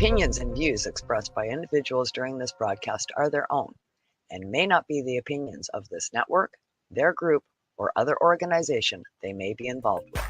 opinions and views expressed by individuals during this broadcast are their own and may not be the opinions of this network, their group, or other organization they may be involved with.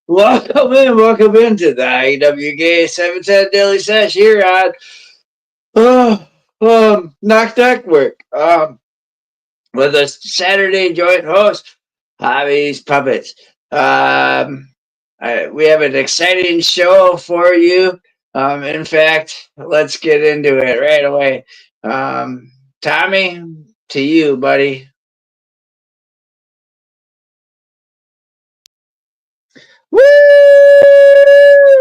Welcome into the IWK 710 Daily Sesh here on Knock Duck Work. With a Saturday joint host, Hobbies Puppets. We have an exciting show for you. In fact, let's get into it right away. Tommy, to you, buddy. Woo!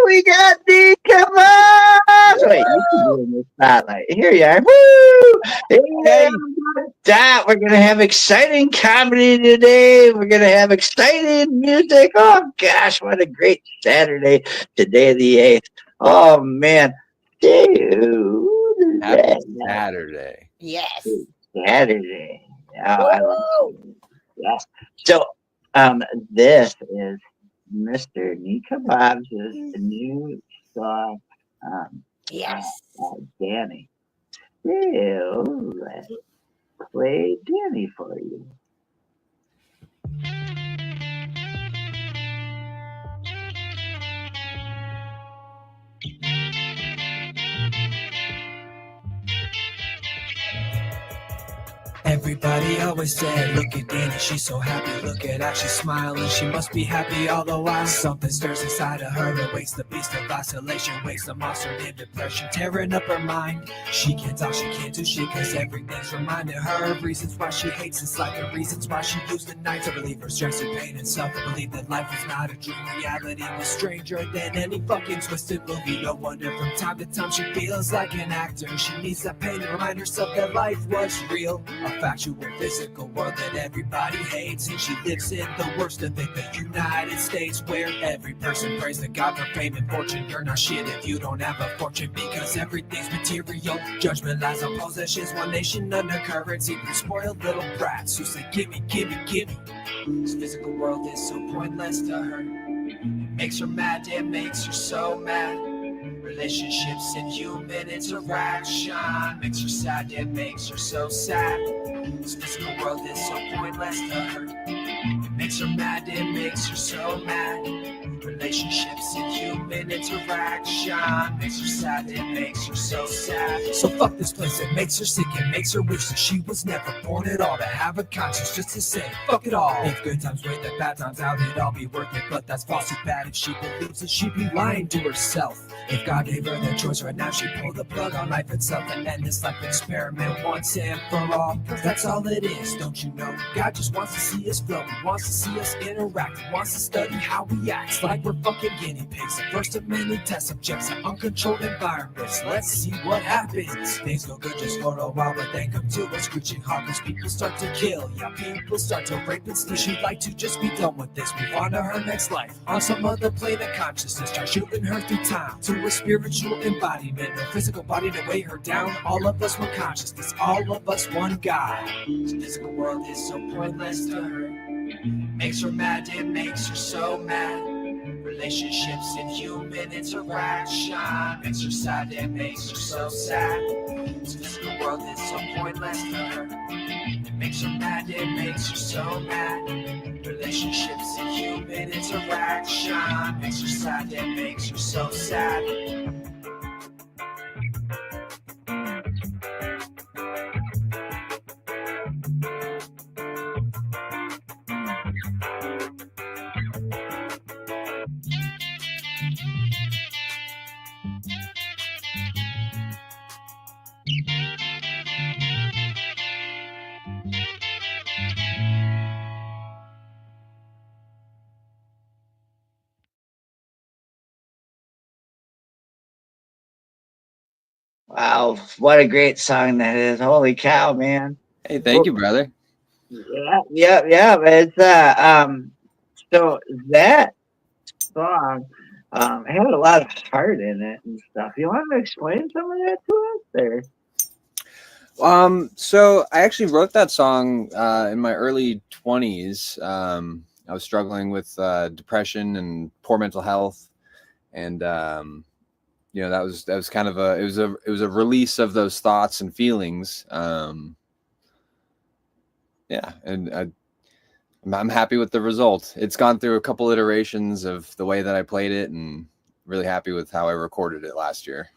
We got the come on! Wait, you can be in the spotlight. Here you are. Woo! Hey, we're gonna have exciting comedy today. We're gonna have exciting music. Oh gosh, what a great Saturday! Today the 8th. Oh man, dude, happy Saturday. Yes. Saturday. Oh, I love it. Yes. So, this is Mr. Nika Bob's new song, Yes. Danny. So let's play Danny for you. Everybody always said, look at Danny, she's so happy. Look at how she's smiling, she must be happy all the while. Something stirs inside of her, it wakes the beast of isolation, wakes the monster in depression, tearing up her mind. She can't talk, she can't do shit, cause everything's reminding her of reasons why she hates this life, and reasons why she used the night to relieve her stress and pain and self, to believe that life was not a dream, reality was stranger than any fucking twisted movie. No wonder from time to time she feels like an actor. She needs that pain to remind herself that life was real, a factual physical world that everybody hates, and she lives in the worst of it, the United States, where every person prays to God for fame and fortune. You're not shit if you don't have a fortune, because everything's material. Judgment lies on possessions, one nation under currency, through spoiled little brats who say gimme, gimme, gimme. This physical world is so pointless to her. It makes her mad, it makes her so mad. Relationships and human interaction makes her sad, it makes her so sad. This physical world is so pointless to her. It makes her mad, it makes her so mad. Relationships and human interaction makes her sad, it makes her so sad. So fuck this place, it makes her sick, it makes her wish that she was never born at all, to have a conscience just to say fuck it all. If good times wait the bad times out, it'd all be worth it, but that's false. Too bad if she believes it, she'd be lying to herself. If God gave her the choice right now, she'd pull the plug on life itself and end this life experiment once and for all. Cause that's all it is, don't you know? God just wants to see us grow, he wants to see us interact, he wants to study how we act. It's like we're fucking guinea pigs, the first of many test subjects in uncontrolled environments. Let's see what happens. Things go good just for a while, but then come to a screeching halt, cause people start to kill, yeah, people start to rape and steal. She'd like to just be done with this, move on to her next life, on some other plane of consciousness, try shooting her through time to a spiritual embodiment, no physical body to weigh her down. All of us one consciousness, all of us one God. This physical world is so pointless to her. It makes her mad, it makes her so mad. Relationships and human interaction makes her sad, it makes her so sad. The world is so pointless to her. It makes her mad, it makes her so mad. Relationships and human interaction makes her sad, it makes her so sad. Wow, what a great song that is! Holy cow, man! Hey, thank you, brother. Yeah. It's so that song had a lot of heart in it and stuff. You want to explain some of that to us, or? So I actually wrote that song in my early 20s. I was struggling with depression and poor mental health, and that was kind of it was a release of those thoughts and feelings. And I'm happy with the result. It's gone through a couple iterations of the way that I played it, and really happy with how I recorded it last year.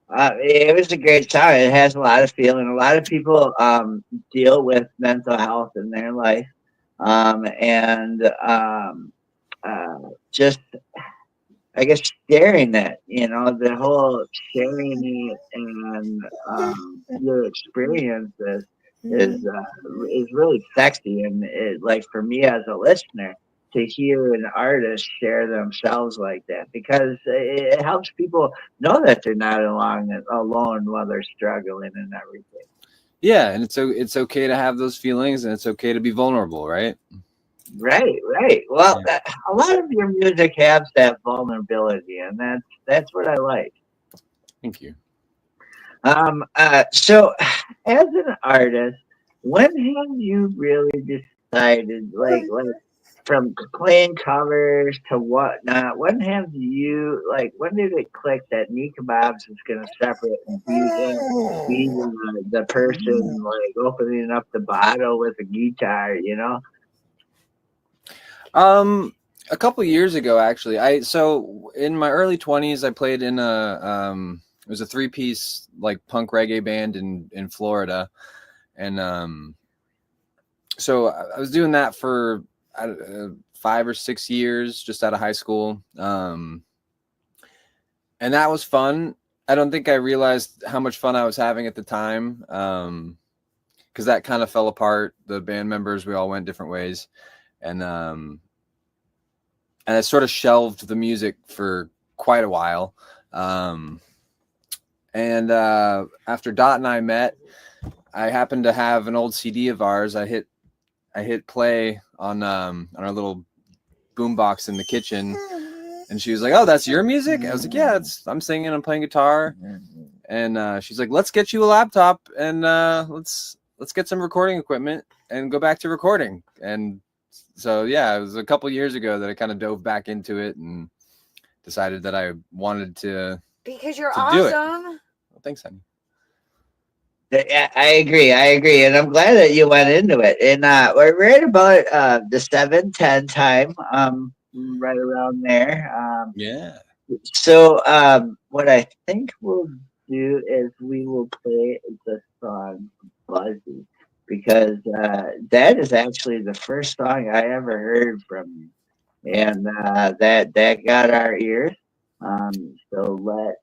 It was a great song. It has a lot of feeling. A lot of people deal with mental health in their life, and just, I guess, sharing that, the whole sharing it and your experiences is really sexy. And like for me as a listener, to hear an artist share themselves like that, because it helps people know that they're not alone while they're struggling and everything. Yeah, and it's okay to have those feelings, and it's okay to be vulnerable, right? Right. Well, a lot of your music has that vulnerability, and that's what I like. Thank you. So as an artist, when have you really decided, like from playing covers to whatnot, when did it click that Nika Bobs is going to separate and be the person like opening up the bottle with a guitar, A couple years ago, actually. So in my early 20s, I played in it was a 3-piece like punk reggae band in Florida, and so I was doing that for 5 or 6 years, just out of high school, and that was fun. I don't think I realized how much fun I was having at the time, because that kind of fell apart. The band members, we all went different ways, and I sort of shelved the music for quite a while. And after Dot and I met, I happened to have an old CD of ours. I hit play on our little boombox in the kitchen, and she was like, "Oh, that's your music?" I was like, "Yeah, I'm singing, I'm playing guitar." And she's like, "Let's get you a laptop, and let's get some recording equipment and go back to recording." And so, yeah, it was a couple years ago that I kind of dove back into it and decided that I wanted to. Because you're do awesome. Well, thanks, honey. I agree, and I'm glad that you went into it. And we're right about the 7:10 time, right around there. Yeah. So what I think we'll do is we will play the song "Buzzy," because that is actually the first song I ever heard from you, and that got our ears. So let's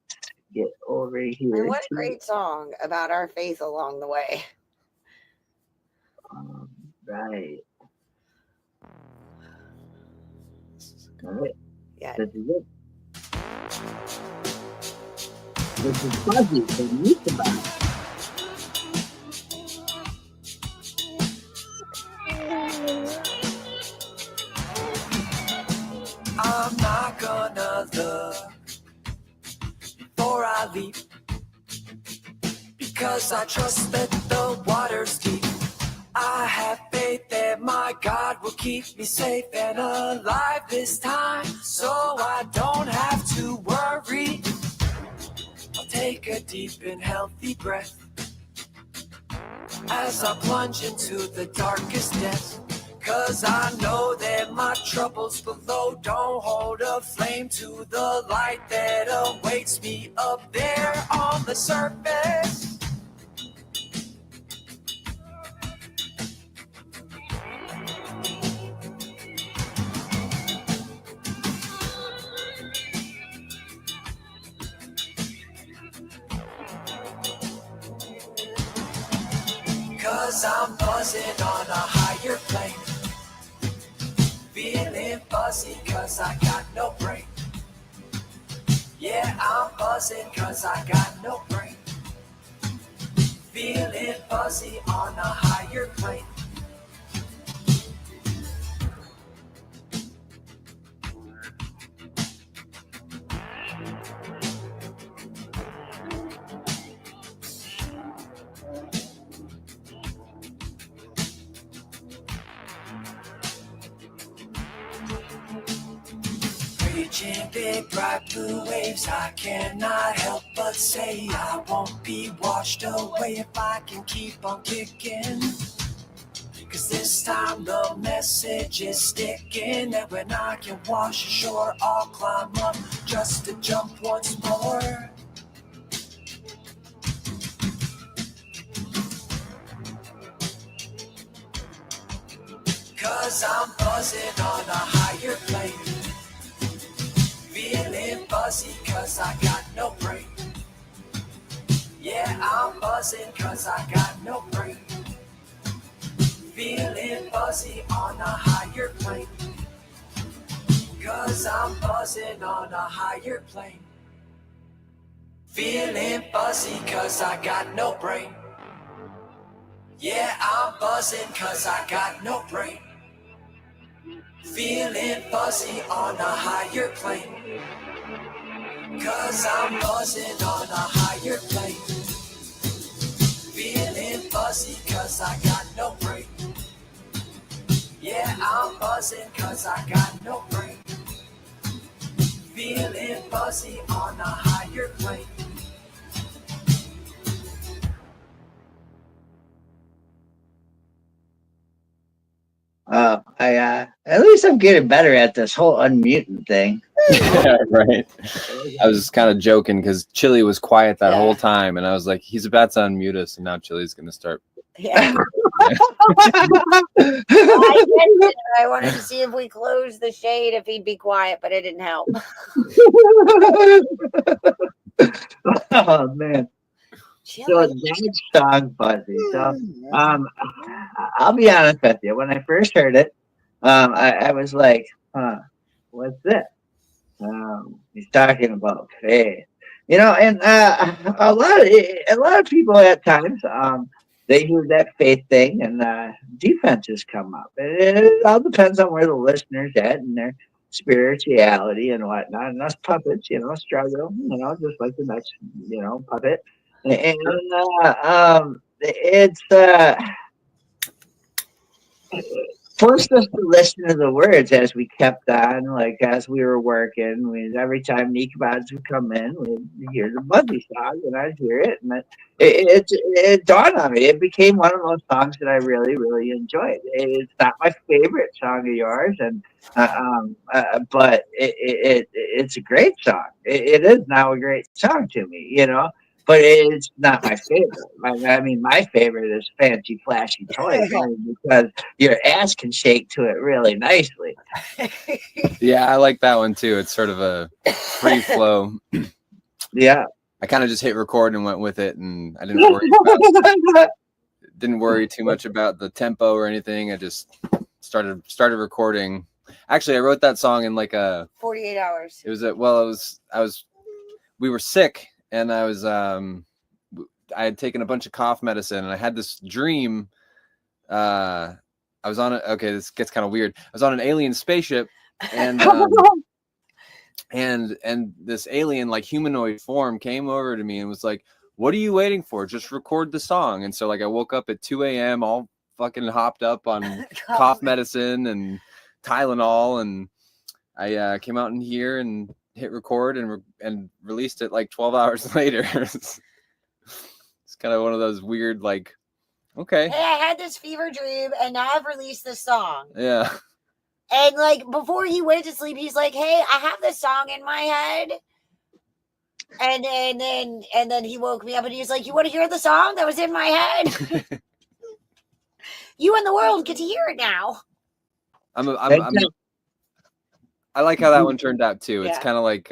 get over here. And what a great song about our faith along the way. Right. All right. Yeah. This is it. This is Fuzzy from Yucatan. I'm not gonna look before I leap, because I trust that the water's deep. I have faith that my God will keep me safe and alive this time, so I don't have to worry. I'll take a deep and healthy breath as I plunge into the darkest depths. 'Cause I know that my troubles below don't hold a flame to the light that awaits me up there on the surface. Cause I'm buzzing on a higher plane, feeling fuzzy cause I got no brain. Yeah, I'm buzzing cause I got no brain, feeling fuzzy on a higher plane. Reaching big bright blue waves, I cannot help but say I won't be washed away if I can keep on kicking. Cause this time the message is sticking, that when I can wash ashore I'll climb up just to jump once more. Cause I'm buzzing on a higher plane, feeling fuzzy cause I got no brain. Yeah, I'm buzzing cause I got no brain, feeling fuzzy on a higher plane. Cause I'm buzzing on a higher plane, feeling fuzzy cause I got no brain. Yeah, I'm buzzing cause I got no brain, feeling fuzzy on a higher plane. Cause I'm buzzing on a higher plane, feeling fuzzy cause I got no brain. Yeah, I'm buzzing cause I got no brain, feeling fuzzy on a higher plane. At least I'm getting better at this whole unmuting thing. Yeah, right. I was kind of joking because Chili was quiet that whole time, and I was like, he's about to unmute us, and now Chili's going to start. Yeah. I guessed it. I wanted to see if we closed the shade, if he'd be quiet, but it didn't help. Oh man. So Chili. that song, Fuzzy. So I'll be honest with you. When I first heard it, I was like, what's this? He's talking about faith. And a lot of people at times they hear that faith thing and defenses come up. It all depends on where the listener's at and their spirituality and whatnot. And us puppets, struggle, just like the next, puppet. And it's forced us to listen to the words as we kept on, like as we were working. Every time Nicobods would come in, we'd hear the Buzzy song, and I'd hear it, and it dawned on me. It became one of those songs that I really, really enjoyed. It's not my favorite song of yours, and but it's a great song. It is now a great song to me, but it's not my favorite. My favorite is Fancy Flashy Toys, because your ass can shake to it really nicely. Yeah, I like that one too. It's sort of a free flow. Yeah. I kind of just hit record and went with it, and I didn't worry too much about the tempo or anything. I just started recording. Actually, I wrote that song in like 48 hours. We were sick, and I had taken a bunch of cough medicine, and I had this dream. I was on this gets kind of weird. I was on an alien spaceship, and and this alien, like, humanoid form came over to me and was like, "What are you waiting for? Just record the song." And so, like, I woke up at 2 a.m. all fucking hopped up on cough medicine and Tylenol, and I came out in here and hit record and released it like 12 hours later. It's kind of one of those weird, like, okay. Hey, I had this fever dream and now I've released this song. Yeah. And like before he went to sleep, he's like, hey, I have this song in my head. And then he woke me up and he was like, you want to hear the song that was in my head? You and the world get to hear it now. I like how that one turned out too. It's kind of like,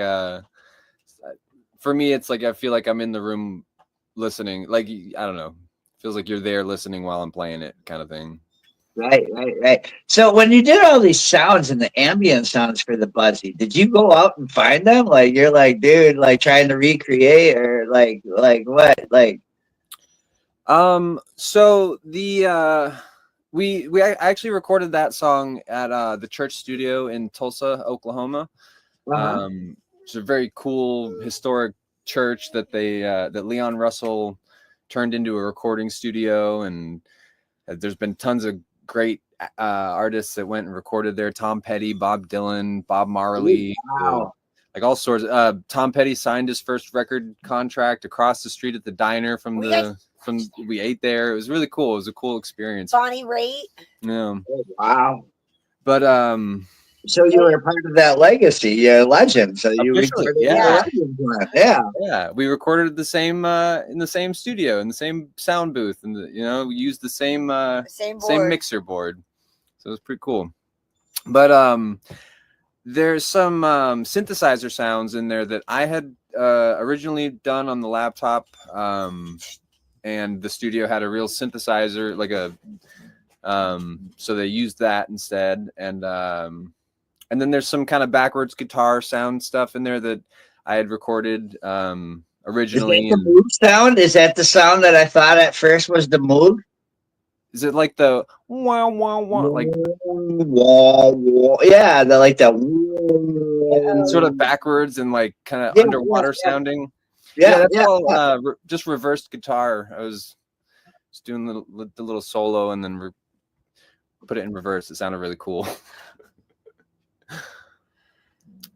for me, it's like I feel like I'm in the room listening. Like, I don't know, feels like you're there listening while I'm playing it, kind of thing. Right. So when you did all these sounds and the ambient sounds for the Buzzy, did you go out and find them? Like you're like, dude, like trying to recreate or like what? Like, so the we actually recorded that song at the church studio in Tulsa, Oklahoma. It's a very cool historic church that that Leon Russell turned into a recording studio, and there's been tons of great artists that went and recorded there. Tom Petty, Bob Dylan, Bob Marley, like all sorts. Tom Petty signed his first record contract across the street at the diner from we ate there. It was really cool. It was a cool experience. Bonnie Raitt. Yeah. Oh, wow. But so you were a part of that legacy, legend. So you recorded yeah. We recorded the same in the same studio, in the same sound booth, and we used the same mixer board. So it was pretty cool. But there's some synthesizer sounds in there that I had originally done on the laptop, and the studio had a real synthesizer, like so they used that instead, and then there's some kind of backwards guitar sound stuff in there that I had recorded originally. Is that the Moog sound? Is that the sound that I thought at first was the Moog? Is it like the wah wah wah, like wah wah? Yeah, the like the sort of backwards and like kind of underwater sounding. That's all just reversed guitar. I was just doing the little solo and then put it in reverse. It sounded really cool.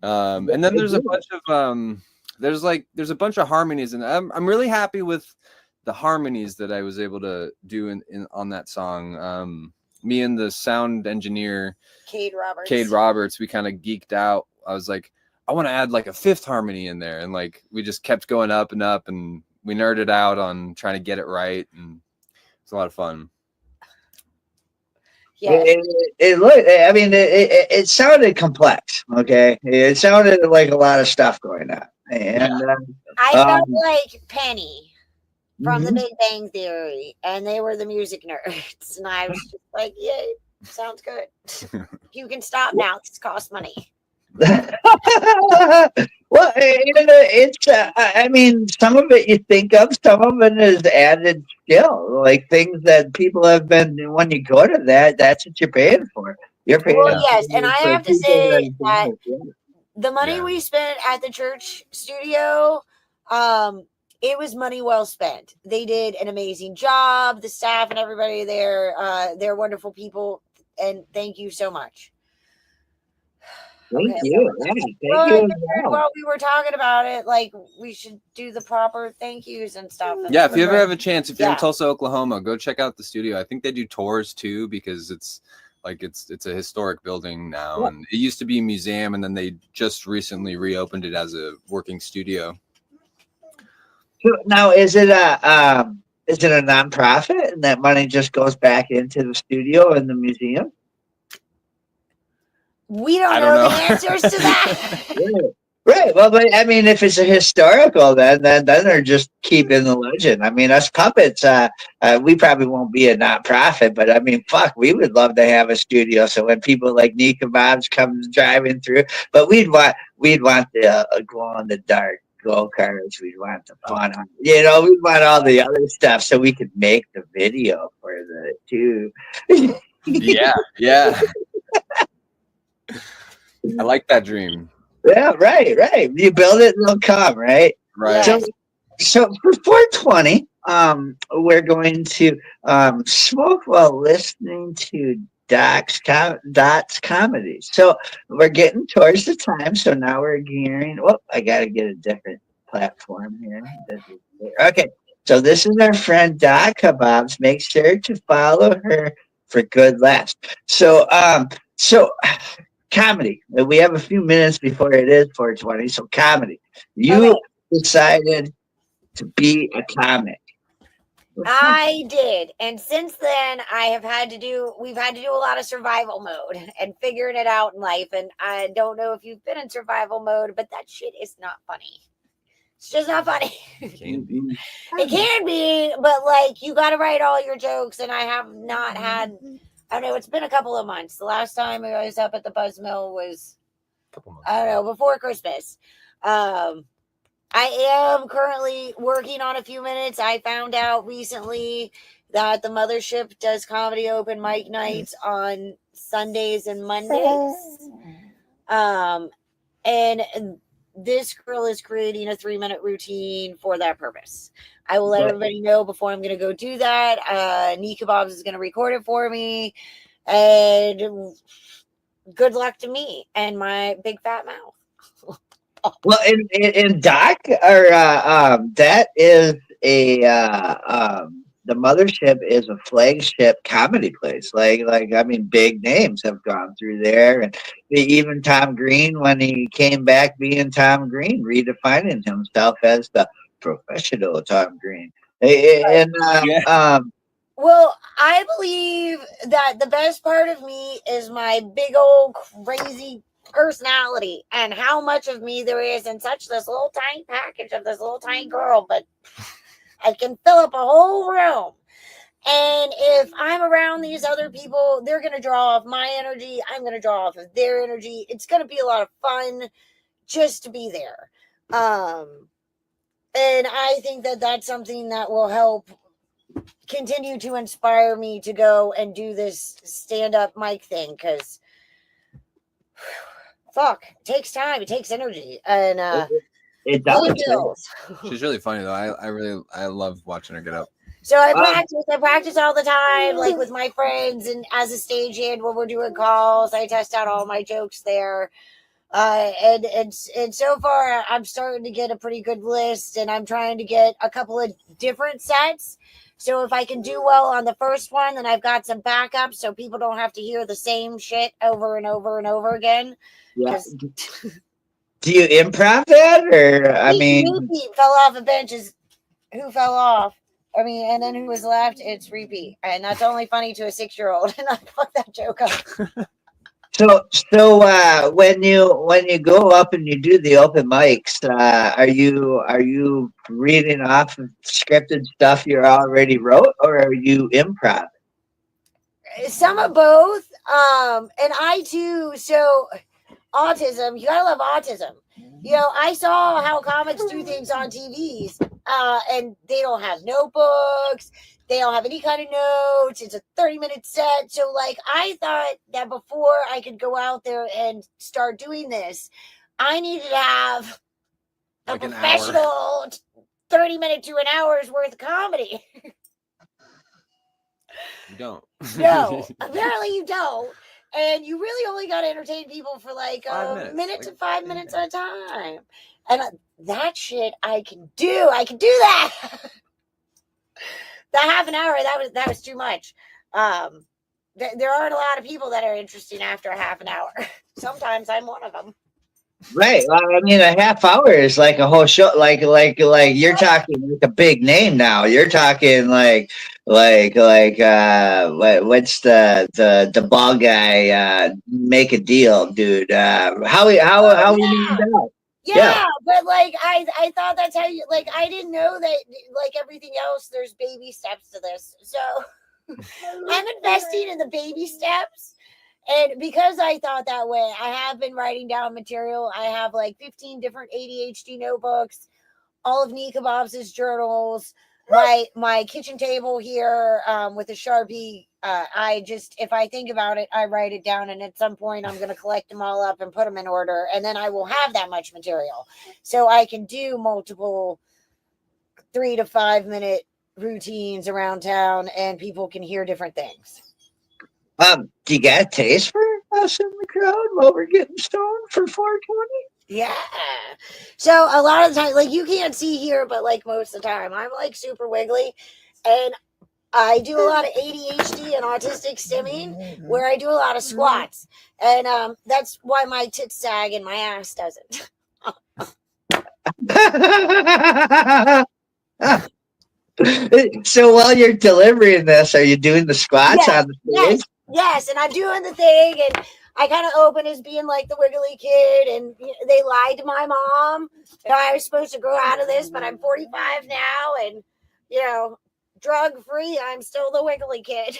And then there's a bunch of there's a bunch of harmonies, and I'm really happy with the harmonies that I was able to do in on that song. Me and the sound engineer Cade Roberts, we kind of geeked out. I was like, I want to add like a fifth harmony in there, and like we just kept going up and up, and we nerded out on trying to get it right, and it's a lot of fun. Yeah, it looked. I mean, it sounded complex. Okay, it sounded like a lot of stuff going on, and I felt like Penny from The Big Bang Theory, and they were the music nerds, and I was just like, "Yay, sounds good. You can stop now. This costs money." Well, it's. I mean, some of it you think of, some of it is added skill, like things that people have been. When you go to that's what you're paying for. You're paying. Well, yes, and I have to say that the money we spent at the church studio, it was money well spent. They did an amazing job. The staff and everybody there, they're wonderful people, and thank you so much. Thank you. While we were talking about it, like we should do the proper thank yous and stuff. Yeah, if you ever have a chance, if you're in Tulsa, Oklahoma, go check out the studio. I think they do tours too, because it's a historic building now, and it used to be a museum, and then they just recently reopened it as a working studio. So now, is it a nonprofit, and that money just goes back into the studio and the museum? We don't know the answers to that. Right. Well, but I mean, if it's a historical, then they're just keeping the legend. I mean, us puppets, we probably won't be a nonprofit, but I mean, fuck, we would love to have a studio. So when people like Nika Bobs comes driving through, but we'd want the glow in the dark go-karts. We'd want the fun, we'd want all the other stuff so we could make the video for the two. Yeah. I like that dream. Yeah, right. You build it and they'll come, right? Right. So for 420, we're going to smoke while listening to Dots Comedy. So we're getting towards the time. So now we're gearing. Oh, I got to get a different platform here. Okay. So this is our friend Doc Kebabs. Make sure to follow her for good laughs. So comedy. We have a few minutes before it is 4:20. So comedy. You Okay. decided to be a comic. I did. And since then we've had to do a lot of survival mode and figuring it out in life. And I don't know if you've been in survival mode, but that shit is not funny. It's just not funny. It can be. It can be, but like you got to write all your jokes. And I have not had, I don't know, it's been a couple of months. The last time I was up at the Buzz Mill was, A couple months. I don't know, before Christmas. I am currently working on a few minutes. I found out recently that the mothership does comedy open mic nights on Sundays and Mondays. And this girl is creating a 3-minute routine for that purpose. I will let everybody know before I'm going to go do that. Nika Bobs is going to record it for me. And good luck to me and my big fat mouth. Well, in Doc, or that is the mothership is a flagship comedy place. Like I mean, big names have gone through there, and even Tom Green, when he came back being Tom Green, redefining himself as the professional Tom Green. And well, I believe that the best part of me is my big old crazy personality and how much of me there is in such this little tiny package of this little tiny girl, but I can fill up a whole room. And if I'm around these other people, they're going to draw off my energy. I'm going to draw off of their energy. It's going to be a lot of fun just to be there. And I think that that's something that will help continue to inspire me to go and do this stand-up mic thing, because fuck, it takes time, it takes energy, and it does. She's really funny though. I love watching her get up. So I practice all the time, like with my friends, and as a stagehand when we're doing calls, I test out all my jokes there. And so far I'm starting to get a pretty good list, and I'm trying to get a couple of different sets. So if I can do well on the first one, then I've got some backups so people don't have to hear the same shit over and over and over again. Yeah. Do you improv that, or repeat fell off a bench is who fell off. I mean, and then who was left? It's repeat, and that's only funny to a 6-year-old. And I fucked that joke up. So when you go up and you do the open mics, are you reading off of scripted stuff you already wrote, or are you improv? Some of both. And I too. So autism, you gotta love autism. You know, I saw how comics do things on TVs, and they don't have notebooks. They don't have any kind of notes. It's a 30-minute set. So, like, I thought that before I could go out there and start doing this, I needed to have a professional 30-minute to an hour's worth of comedy. You don't. No, apparently you don't. And you really only got to entertain people for like a minute to 5 minutes at a time. And that shit I can do. I can do that. That half an hour, that was too much. There aren't a lot of people that are interesting after a half an hour. Sometimes I'm one of them. Right. Well, I mean, a half hour is like a whole show. Like you're talking like a big name now. You're talking like what's the ball guy? Make a deal, dude. How we need that? Yeah, but like I thought that's how you, like, I didn't know that, like everything else, there's baby steps to this. So I'm investing in the baby steps. And because I thought that way, I have been writing down material. I have like 15 different ADHD notebooks, all of Nika Bobs' journals, my kitchen table here with a Sharpie. If I think about it, I write it down, and at some point I'm going to collect them all up and put them in order, and then I will have that much material. So I can do multiple 3 to 5 minute routines around town, and people can hear different things. Do you got a taste for us in the crowd while we're getting stoned for 420? Yeah. So a lot of the time, like you can't see here, but like most of the time, I'm like super wiggly, and I do a lot of ADHD and autistic stimming, where I do a lot of squats, and that's why my tits sag and my ass doesn't. So while you're delivering this, are you doing the squats on the stage? Yes, and I'm doing the thing, and I kind of open as being like the wiggly kid, and they lied to my mom. I was supposed to grow out of this, but I'm 45 now, and drug free. I'm still the wiggly kid.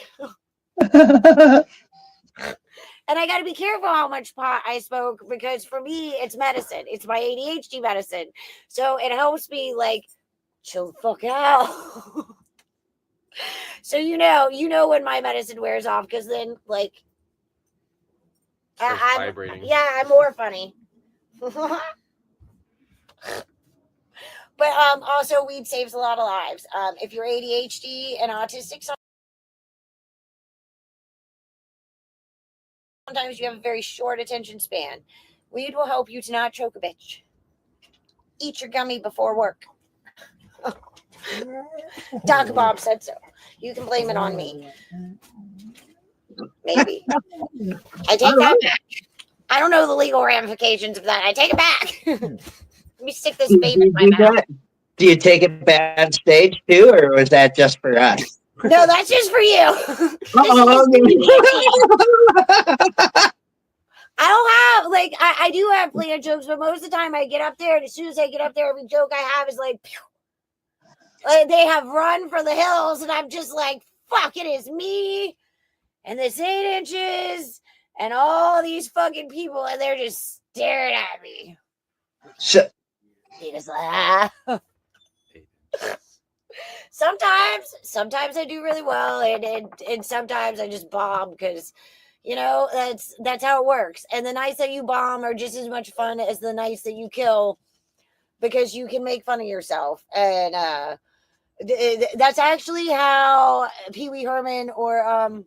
And I got to be careful how much pot I smoke, because for me, it's medicine. It's my ADHD medicine. So it helps me like chill the fuck out. So when my medicine wears off, because then like I'm vibrating. Yeah, I'm more funny. But also weed saves a lot of lives. If you're ADHD and autistic, sometimes you have a very short attention span. Weed will help you to not choke a bitch. Eat your gummy before work. Doc Bob said so. You can blame it on me. Maybe. I take that back. I don't know the legal ramifications of that. I take it back. Let me stick this babe in my mouth. Do you take it back on stage too, or was that just for us? No, that's just for you. I don't have I do have planned jokes, but most of the time I get up there, and as soon as I get up there, every joke I have is like, pew. They have run for the hills, and I'm just like, fuck, it is me and this 8 inches and all these fucking people, and they're just staring at me. So, they just like, Sometimes I do really well, and sometimes I just bomb, because that's how it works. And the nights that you bomb are just as much fun as the nights that you kill, because you can make fun of yourself. And that's actually how Pee Wee Herman, or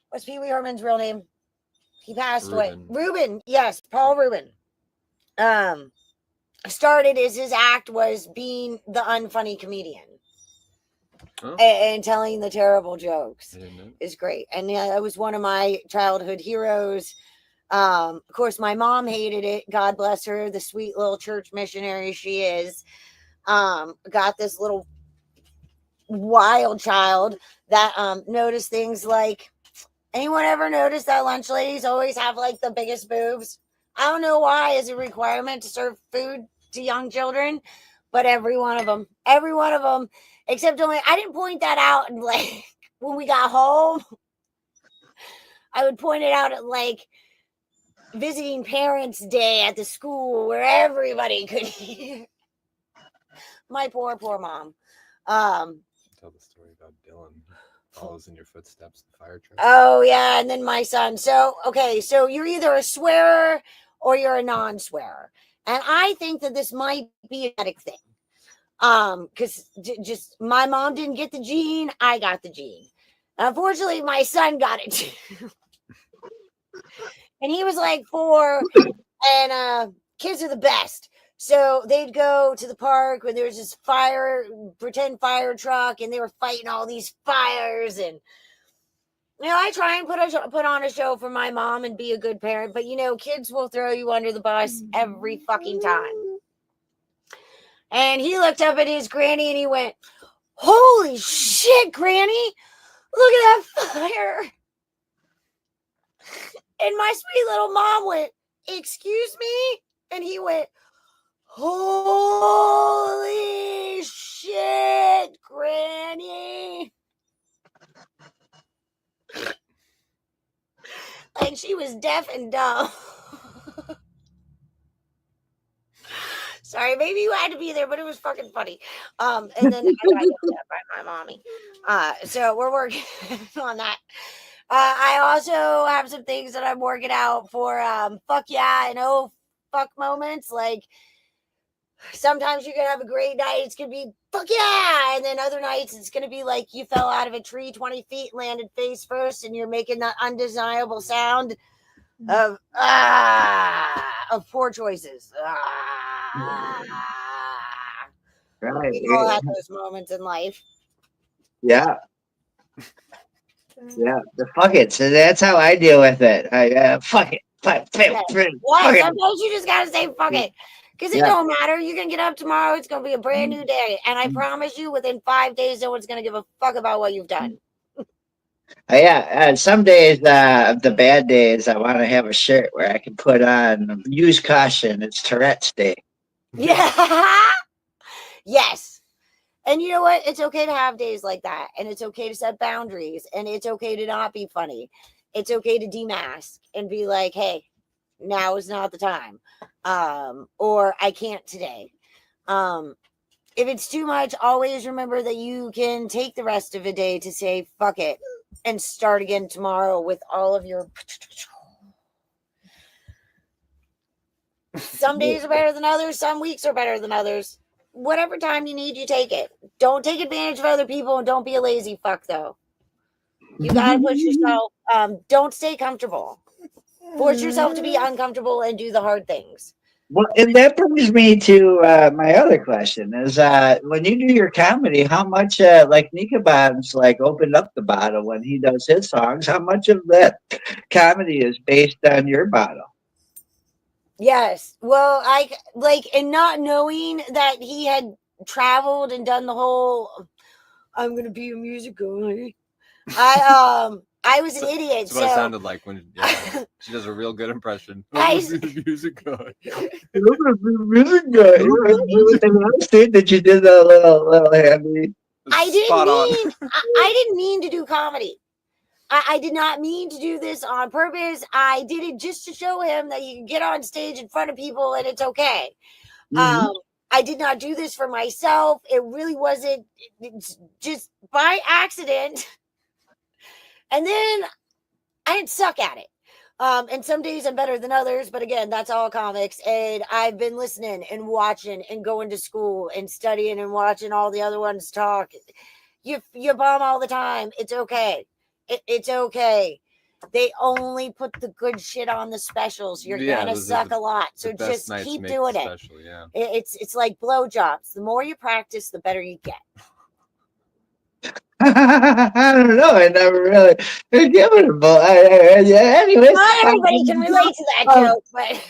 what's Pee Wee Herman's real name? He passed away. Reuben, yes, Paul Reuben. Started as his act was being the unfunny comedian. Oh. And telling the terrible jokes is great. And it was one of my childhood heroes. Of course, my mom hated it. God bless her, the sweet little church missionary she is. Got this little wild child that noticed things like, anyone ever notice that lunch ladies always have like the biggest boobs? I don't know why it's a requirement to serve food to young children, but every one of them, except only, I didn't point that out. And like, when we got home, I would point it out at like visiting parents day at the school, where everybody could hear. My poor mom. Tell the story about Dylan follows in your footsteps, the fire truck. Oh yeah, and then my son. So you're either a swearer or you're a non-swearer, and I think that this might be a genetic thing. Because just my mom didn't get the gene, I got the gene. Unfortunately, my son got it too. And he was like 4, and kids are the best. So they'd go to the park when there was this pretend fire truck, and they were fighting all these fires. And I try and put on a show for my mom and be a good parent, but kids will throw you under the bus every fucking time. And he looked up at his granny and he went, "Holy shit, Granny, look at that fire." And my sweet little mom went, "Excuse me?" And he went, "Holy shit, Granny." Like she was deaf and dumb. Sorry, maybe you had to be there, but it was fucking funny. And then I got yelled at by my mommy. So we're working on that. I also have some things that I'm working out for fuck yeah and oh fuck moments. Like sometimes you're gonna have a great night. It's gonna be fuck yeah. And then other nights it's going to be like you fell out of a tree 20 feet, landed face first, and you're making that undesirable sound of poor choices. Right. We all have those moments in life. Yeah. Yeah. The fuck it. So that's how I deal with it. I fuck it. Fuck it. Sometimes you just gotta say fuck it. Because it don't matter. You can get up tomorrow. It's gonna be a brand new day. And I promise you, within 5 days, no one's gonna give a fuck about what you've done. Some days, the bad days, I want to have a shirt where I can put on use caution. It's Tourette's Day. Yeah. Yes. And you know what? It's okay to have days like that. And it's okay to set boundaries. And it's okay to not be funny. It's okay to demask and be like, hey, now is not the time. Or I can't today. If it's too much, always remember that you can take the rest of the day to say fuck it and start again tomorrow with all of your. Some days are better than others. Some weeks are better than others. Whatever time you need, you take it. Don't take advantage of other people, and don't be a lazy fuck, though. You gotta push yourself. Don't stay comfortable. Force yourself to be uncomfortable and do the hard things. Well, and that brings me to my other question: is when you do your comedy, how much like Nikabon's like opened up the bottle when he does his songs? How much of that comedy is based on your bottle? Yes. Well, I like, and not knowing that he had traveled and done the whole I'm gonna be a music guy. I was an idiot. That's what I sounded like when she does a real good impression. The music guy. That you did a little handy. I didn't mean to do comedy. I did not mean to do this on purpose. I did it just to show him that you can get on stage in front of people and it's okay. Mm-hmm. I did not do this for myself. It really wasn't. It's just by accident. And then I suck at it. And some days I'm better than others. But again, that's all comics. And I've been listening and watching and going to school and studying and watching all the other ones talk. You bomb all the time. It's okay. It's okay. They only put the good shit on the specials. You're gonna suck a lot. So just keep doing it. Special, It's like blowjobs. The more you practice, the better you get. I don't know. I never really given a ball. Anyway, not everybody can relate to that joke, but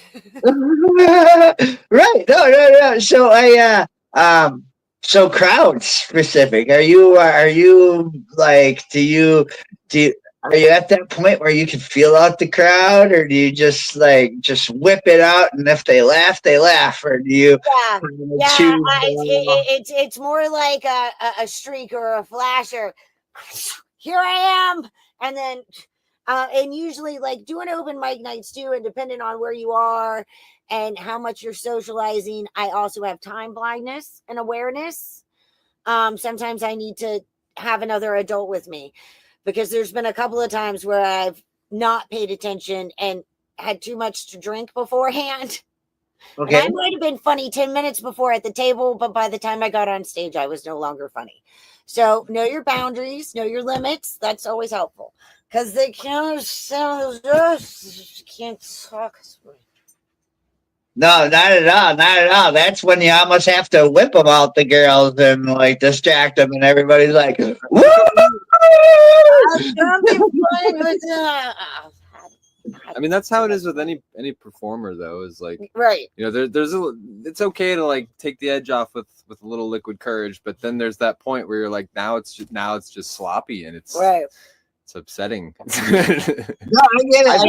right? No. So so crowd specific. Are you like? Are you at that point where you can feel out the crowd, or do you just whip it out, and if they laugh, they laugh, or do you? It's more like a streak or a flasher. Here I am, and then and usually like doing open mic nights too, and depending on where you are and how much you're socializing, I also have time blindness and awareness. Sometimes I need to have another adult with me. Because there's been a couple of times where I've not paid attention and had too much to drink beforehand. Okay. And I might have been funny 10 minutes before at the table, but by the time I got on stage, I was no longer funny. So know your boundaries, know your limits. That's always helpful. Because they can't talk. No, not at all. That's when you almost have to whip them out, the girls, and like distract them, and everybody's like, "Woo!" I mean, that's how it is with any performer, though. Is like, right? You know, it's okay to like take the edge off with a little liquid courage, but then there's that point where you're like, now it's just sloppy, and it's right. It's upsetting. No, I get it.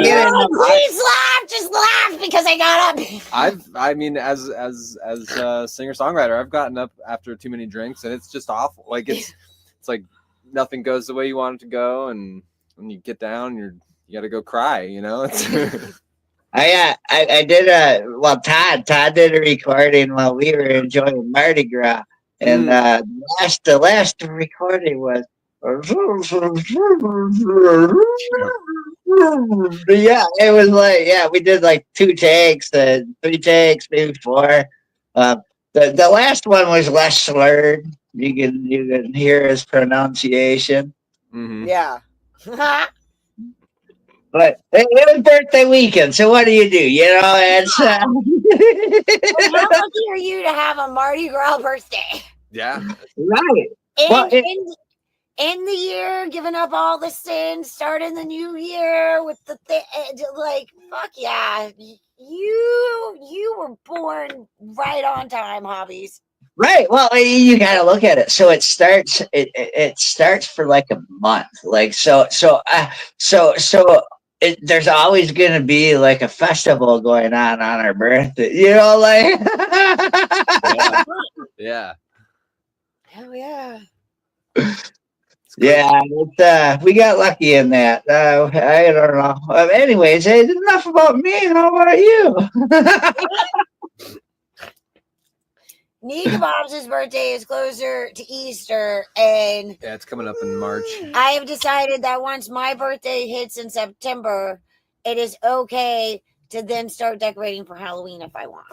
Please laugh, just laugh because I got up. I mean, as a singer-songwriter, I've gotten up after too many drinks, and it's just awful. Like it's like nothing goes the way you want it to go, and when you get down, you got to go cry. You know. I did Todd did a recording while we were enjoying Mardi Gras, and the last recording was. It was like we did like 2 takes, 3 takes, maybe 4. The last one was less slurred, You can hear his pronunciation. Mm-hmm. Yeah. But it was birthday weekend, so what do? You know, it's How lucky are you to have a Mardi Gras birthday? Yeah. right. Well, End the year, giving up all the sins, starting the new year with the like, fuck yeah, you were born right on time, Hobbies. right. Well, you got to look at it. So it starts. It starts for like a month. Like so. There's always going to be like a festival going on our birthday. You know, like. Yeah. Hell yeah. Yeah, we got lucky in that. I don't know. Anyways, hey, enough about me. How about you? Nick Kebab's birthday is closer to Easter, and Yeah, it's coming up in March. I have decided that once my birthday hits in September, it is okay to then start decorating for Halloween if I want.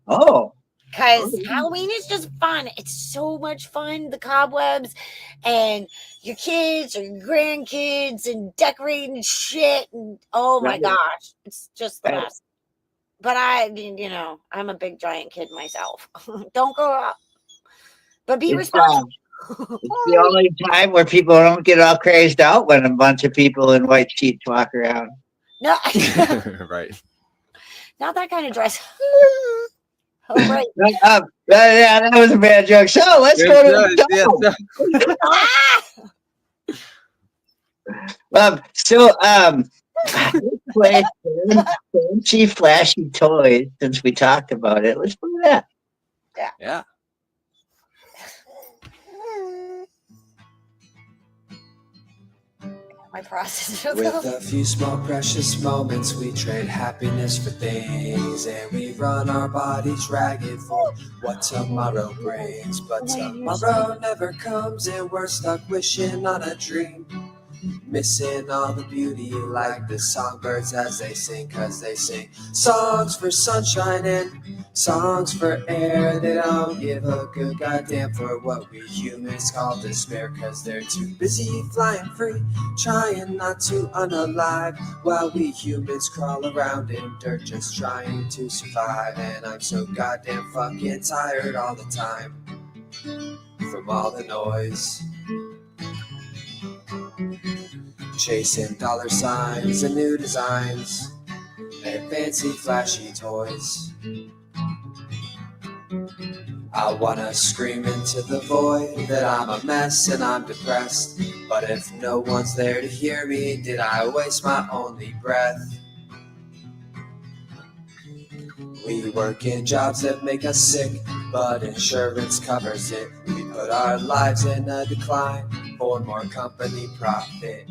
Oh. Because Halloween is just fun. It's so much fun. The cobwebs and your kids or your grandkids and decorating shit. And oh my gosh, it's just the best. But I'm a big giant kid myself. Don't grow up. But be responsible. It's the only time where people don't get all crazed out when a bunch of people in white sheets walk around. No. Right. Not that kind of dress. Oh, right. Yeah, that was a bad joke. So let's go to the let's play fancy flashy toys since we talked about it. Let's play that. Yeah. My process. With a few small precious moments, we trade happiness for things, and we run our bodies ragged for what tomorrow brings. But tomorrow never comes, and we're stuck wishing on a dream, missing all the beauty like the songbirds as they sing, 'cause they sing songs for sunshine and songs for air. They don't give a good goddamn for what we humans call despair, 'cause they're too busy flying free, trying not to unalive, while we humans crawl around in dirt just trying to survive. And I'm so goddamn fucking tired all the time from all the noise, chasing dollar signs and new designs and fancy flashy toys. I wanna scream into the void that I'm a mess and I'm depressed, but if no one's there to hear me, did I waste my only breath? We work in jobs that make us sick, but insurance covers it. We put our lives in a decline for more company profit.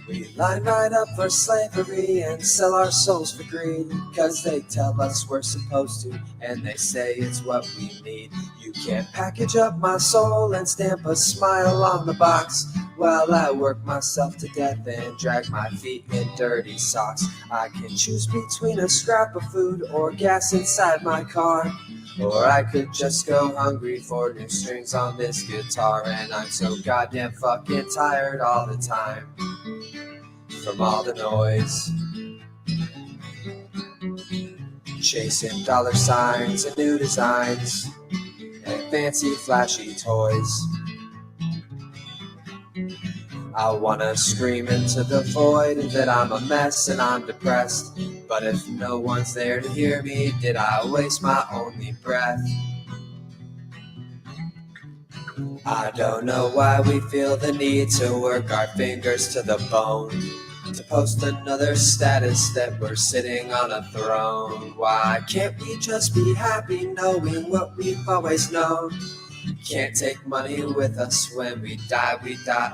We line right up for slavery and sell our souls for greed, 'cause they tell us we're supposed to, and they say it's what we need. You can't package up my soul and stamp a smile on the box, while I work myself to death and drag my feet in dirty socks. I can choose between a scrap of food or gas inside my car, or I could just go hungry for new strings on this guitar. And I'm so goddamn fucking tired all the time from all the noise, chasing dollar signs and new designs and fancy flashy toys. I wanna scream into the void that I'm a mess and I'm depressed, but if no one's there to hear me, did I waste my only breath? I don't know why we feel the need to work our fingers to the bone, to post another status that we're sitting on a throne. Why can't we just be happy knowing what we've always known? Can't take money with us when we die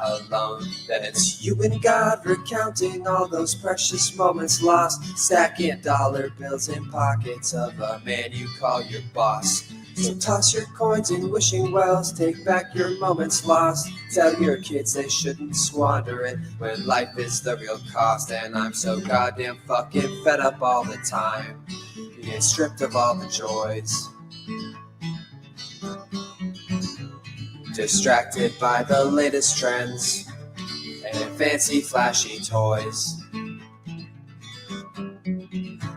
alone. Then it's you and God recounting all those precious moments lost, stacking dollar bills in pockets of a man you call your boss. So toss your coins in wishing wells, take back your moments lost. Tell your kids they shouldn't squander it when life is the real cost. And I'm so goddamn fucking fed up all the time, being stripped of all the joys. distracted by the latest trends and fancy flashy toys.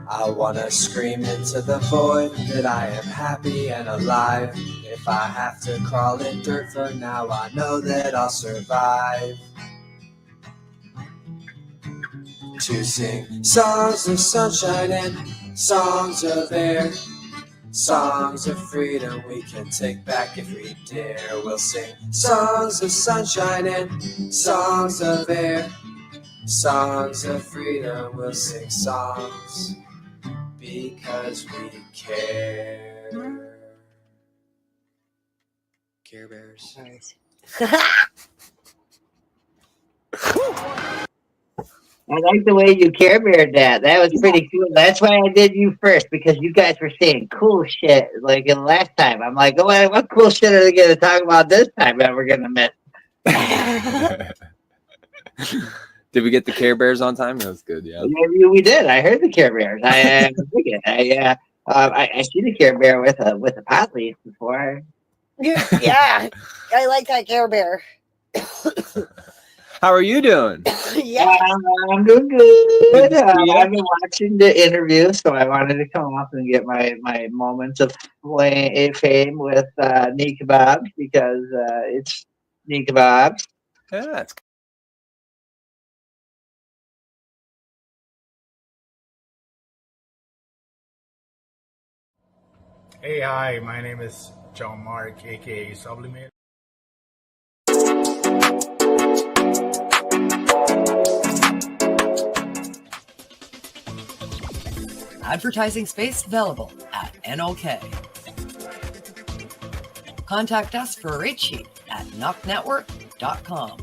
I wanna scream into the void that I am happy and alive. If I have to crawl in dirt for now, I know that I'll survive. To sing songs of sunshine and songs of air, songs of freedom we can take back if we dare. We'll sing songs of sunshine and songs of air, songs of freedom. We'll sing songs because we care. Care Bears. I like the way you Care Bear that. That was pretty cool. That's why I did you first, because you guys were saying cool shit like in the last time. I'm like, oh, what cool shit are they going to talk about this time that we're going to miss? Did we get the Care Bears on time? That was good, yeah. Yeah, we did. I heard the Care Bears. I see the Care Bear with a pot leaf before. Yeah, I like that Care Bear. How are you doing? Yeah, I'm doing good. I've been watching the interview, so I wanted to come up and get my moments of fame with knee kebabs, because it's knee kebabs. Yeah, that's Hey, hi, my name is John Mark, aka Sublimate. Advertising space available at NOK. Contact us for a rate sheet at knocknetwork.com.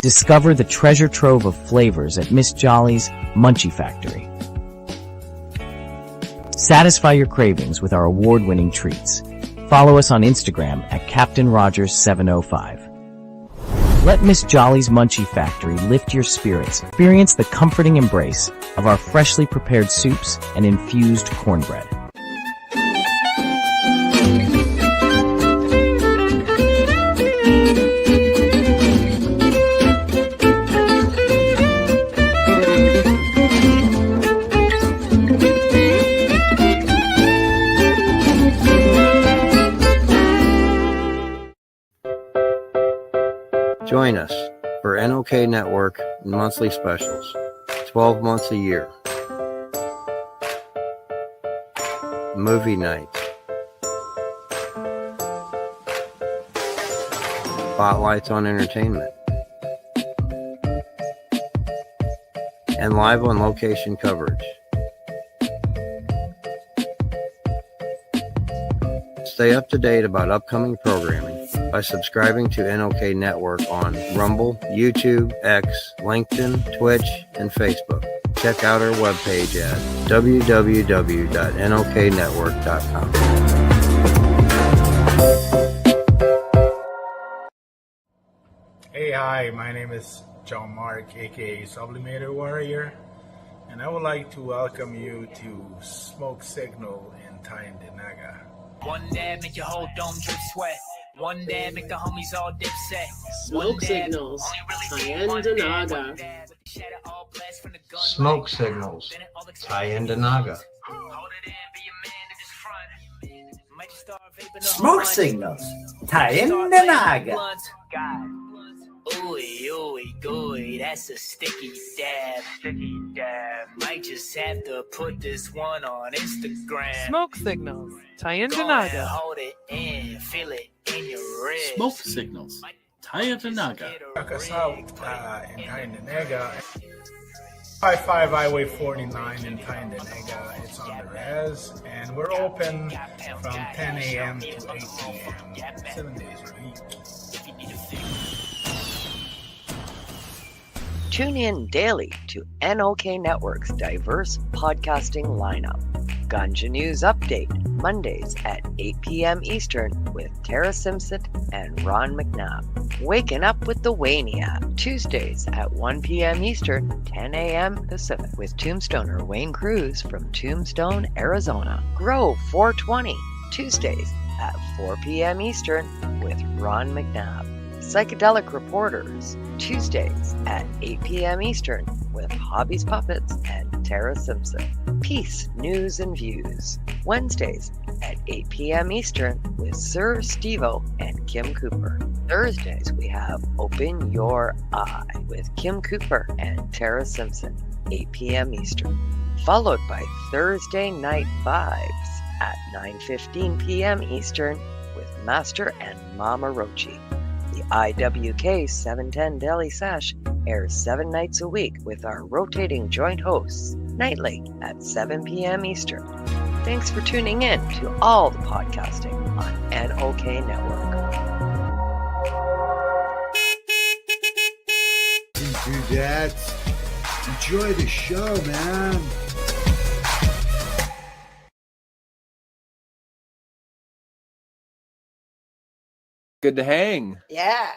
Discover the treasure trove of flavors at Miss Jolly's Munchie Factory. Satisfy your cravings with our award-winning treats. Follow us on Instagram at Captain Rogers 705. Let Miss Jolly's Munchie Factory lift your spirits. Experience the comforting embrace of our freshly prepared soups and infused cornbread. Join us for NOK Network monthly specials, 12 months a year. Movie nights, spotlights on entertainment, and live on location coverage. Stay up to date about upcoming programming by subscribing to NOK Network on Rumble, YouTube, X, LinkedIn, Twitch, and Facebook. Check out our webpage at www.noknetwork.com. Hey, hi, my name is John Mark, aka Sublimator Warrior, and I would like to welcome you to Smoke Signal in Tyndinaga. One dab make your whole dome drip sweat. One dab make the homies all dip set. Smoke Signals, Tyndinaga. Smoke Signals, Tyndinaga. Smoke Signals, Tyndinaga. Ooey, ooey, gooey, that's a sticky dab. Might just have to put this one on Instagram. Smoke Signals, Tyndinaga. Hold it in, feel it in your wrist. Smoke Signals, Tyndinaga. Check us out in Tyndinaga. 55 Highway 49 in Tyndinaga. It's on the res, and we're open from 10 a.m. to 8 p.m. 7 days a week. Tune in daily to NOK Network's diverse podcasting lineup. Ganja News Update, Mondays at 8 p.m. Eastern with Tara Simpson and Ron McNabb. Waking Up with the Waniac, Tuesdays at 1 p.m. Eastern, 10 a.m. Pacific with Tombstoner Wayne Cruz from Tombstone, Arizona. Grow 420, Tuesdays at 4 p.m. Eastern with Ron McNabb. Psychedelic Reporters, Tuesdays at 8 p.m. Eastern with Hobbies Puppets and Tara Simpson. Peace, News and Views, Wednesdays at 8 p.m. Eastern with Sir Stevo and Kim Cooper. Thursdays we have Open Your Eye with Kim Cooper and Tara Simpson, 8 p.m. Eastern. Followed by Thursday Night Vibes at 9:15 p.m. Eastern with Master and Mama Rochi. The IWK 710 Daily Sesh airs 7 nights a week with our rotating joint hosts, nightly at 7 p.m. Eastern. Thanks for tuning in to all the podcasting on NOK Network. Dudettes, enjoy the show, man. Good to hang. Yeah.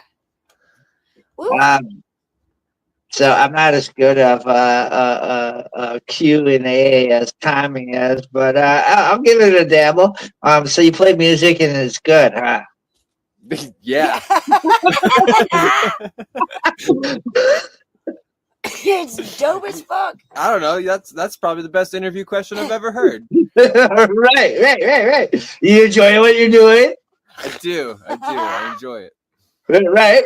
So I'm not as good of a Q&A as Tommy is, but I'll give it a dabble. So you play music and it's good, huh? Yeah. It's dope as fuck. I don't know. That's probably the best interview question I've ever heard. Right. You enjoy what you're doing? I do. I enjoy it. Right.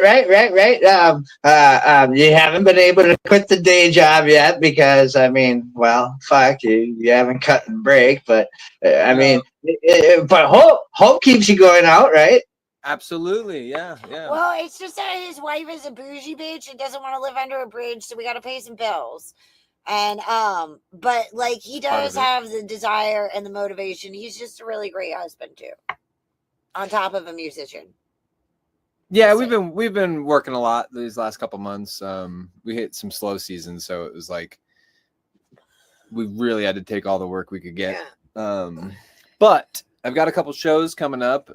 You haven't been able to quit the day job yet because, I mean, well, fuck you. You haven't cut and break, but but hope keeps you going out, right? Absolutely, yeah. Well, it's just that his wife is a bougie bitch and doesn't want to live under a bridge, so we got to pay some bills. And but like he does have the desire and the motivation. He's just a really great husband too. On top of a musician. Yeah, we've been working a lot these last couple months. We hit some slow seasons, so it was like we really had to take all the work we could get. Yeah. But I've got a couple shows coming up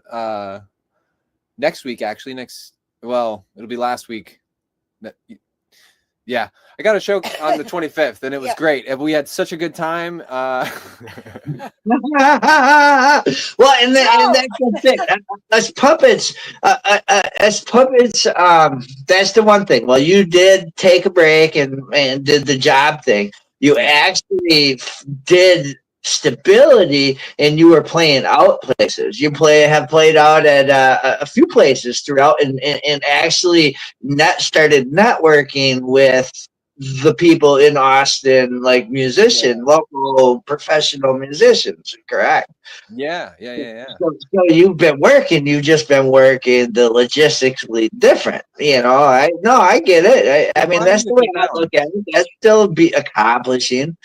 next week. Actually, it'll be last week. Yeah, I got a show on the 25th, and it was great. And we had such a good time. Well, and that's the thing. As puppets, that's the one thing. Well, you did take a break and did the job thing. You actually did stability, and you were playing out places. You have played out at a few places throughout, and actually started networking with the people in Austin, like local professional musicians. Correct? Yeah. So you've just been working the logistically different. I get it. I mean, that's the way I look at it. That's still be accomplishing.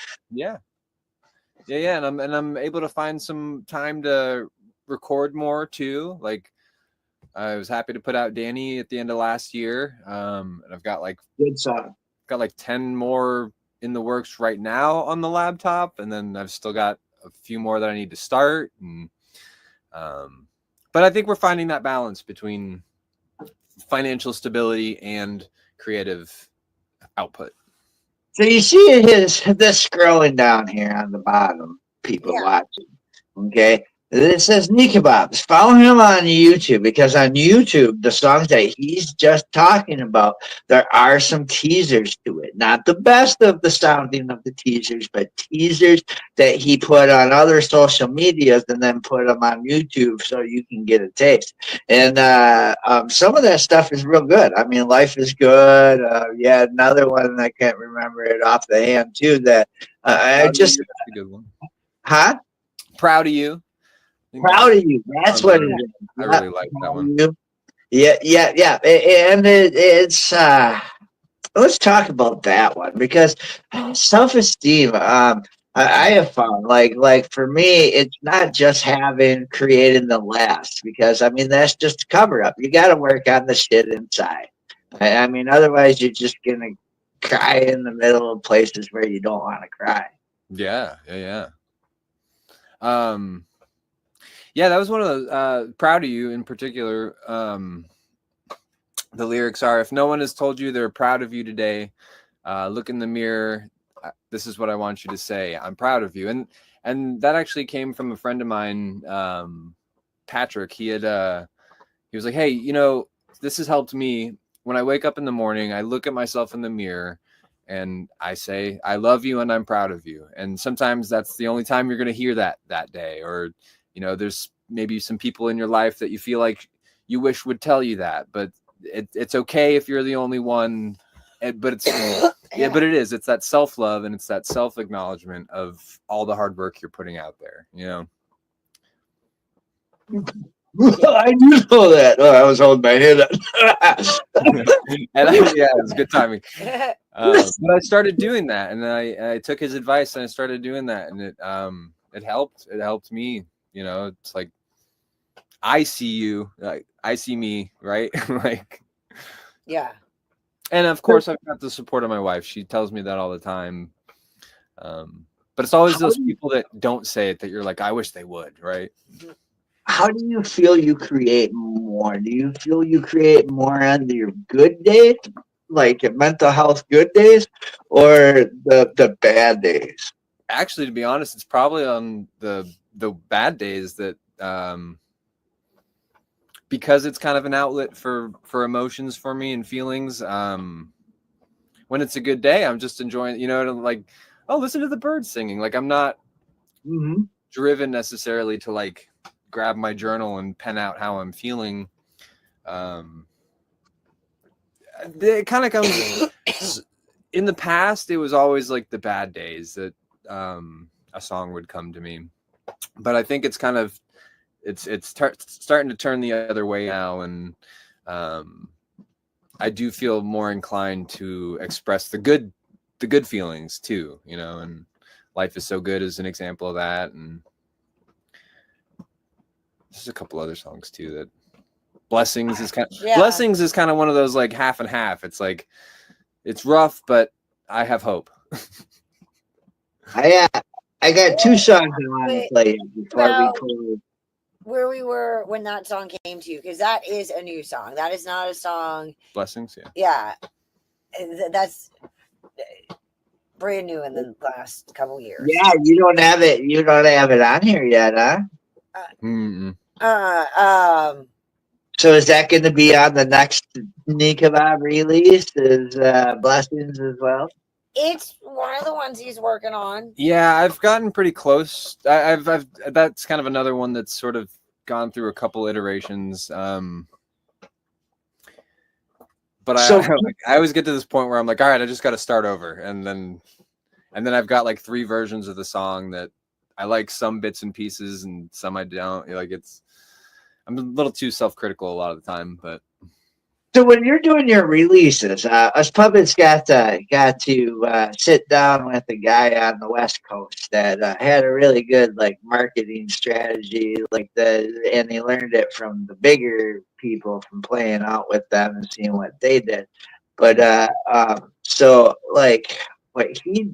Yeah, and I'm able to find some time to record more too. Like I was happy to put out Danny at the end of last year. And I've got good song. Got 10 more in the works right now on the laptop, and then I've still got a few more that I need to start. And but I think we're finding that balance between financial stability and creative output. So you see this scrolling down here on the bottom, people watching. Okay. It says Nikebabs. Follow him on YouTube because on YouTube, the songs that he's just talking about, there are some teasers to it. Not the best of the sounding of the teasers, but teasers that he put on other social medias and then put them on YouTube so you can get a taste. And some of that stuff is real good. I mean, Life is Good. Another one, I can't remember it off the hand too. That that's a good one. Huh? Proud of You. Proud of You. That's what it is. I really like that one. Yeah. And it's let's talk about that one because self-esteem. I have found like for me, it's not just creating the last because I mean that's just a cover up. You got to work on the shit inside. I mean, otherwise you're just gonna cry in the middle of places where you don't want to cry. Yeah. Yeah, that was one of those. Proud of you in particular. The lyrics are, if no one has told you they're proud of you today, look in the mirror. This is what I want you to say. I'm proud of you. And that actually came from a friend of mine, Patrick. He was like, hey, this has helped me. When I wake up in the morning, I look at myself in the mirror and I say, I love you and I'm proud of you. And sometimes that's the only time you're going to hear that day. Or, there's maybe some people in your life that you feel like you wish would tell you that, but it's okay if you're the only one. But it's, but it is, it's that self-love and it's that self-acknowledgement of all the hard work you're putting out there, I do know that. Oh, I was holding my head up. It was good timing. But I started doing that, and I took his advice and I started doing that, and it helped. It helped me. It's like I see you, like I see me, right? Like, yeah. And of course, I've got the support of my wife. She tells me that all the time. But it's always those people that don't say it that you're like, I wish they would, right? How do you feel you create more? Do you feel you create more on your good days, like your mental health good days, or the bad days? Actually, to be honest, it's probably on the bad days that because it's kind of an outlet for emotions for me and feelings. When it's a good day, I'm just enjoying, like, oh, listen to the birds singing. Like, I'm not driven necessarily to like grab my journal and pen out how I'm feeling. It kind of comes in the past. It was always like the bad days that a song would come to me, but I think it's kind of it's starting to turn the other way now, and I do feel more inclined to express the good feelings too, and Life Is So Good is an example of that, and there's a couple other songs too that Blessings is Blessings is kind of one of those like half and half. It's like it's rough, but I have hope. I got two songs I want to play before we close. Where we were when that song came to you, because that is a new song. That is not a song. Blessings, yeah. Yeah, that's brand new in the last couple years. Yeah, you don't have it. You don't have it on here yet, huh? So is that going to be on the next Nikabab release? Is Blessings as well? It's one of the ones he's working on. Yeah, I've gotten pretty close. I've that's kind of another one that's sort of gone through a couple iterations. But I always get to this point where I'm like, all right, I just got to start over, and then I've got like 3 versions of the song that I like some bits and pieces, and some I don't. Like I'm a little too self-critical a lot of the time, but. So when you're doing your releases, us puppets got to sit down with a guy on the West Coast that had a really good like marketing strategy, and he learned it from the bigger people from playing out with them and seeing what they did. But so like what he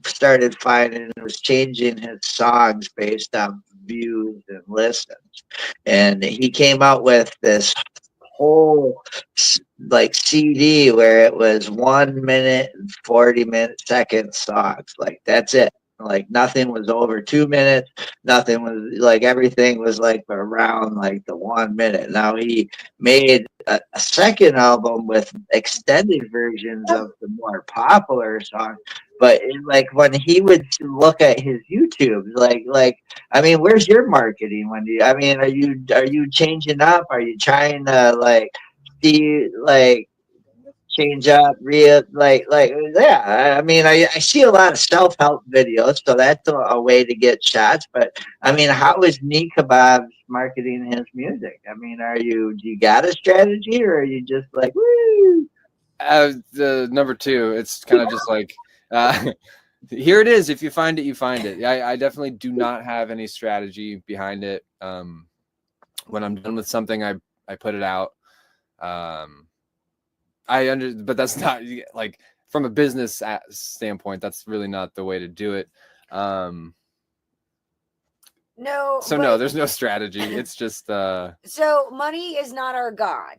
started finding was changing his songs based on views and listens, and he came out with this whole like CD where it was 1 minute and 40 second songs. Like that's it. Like nothing was over 2 minutes. Nothing was like everything was like around like the 1 minute. Now he made a second album with extended versions of the more popular songs. But like when he would look at his YouTube, like I mean, where's your marketing? I mean, are you changing up? Are you trying to like see like change up yeah? I mean, I see a lot of self-help videos, so that's a way to get shots. But I mean, how is Nikabab marketing his music? I mean, do you got a strategy, or are you just like woo? The number 2, it's kind of just like here it is. If you find it, you find it. I definitely do not have any strategy behind it. When I'm done with something, I put it out. But that's not like from a business standpoint. That's really not the way to do it. No. So no, there's no strategy. It's just So money is not our God.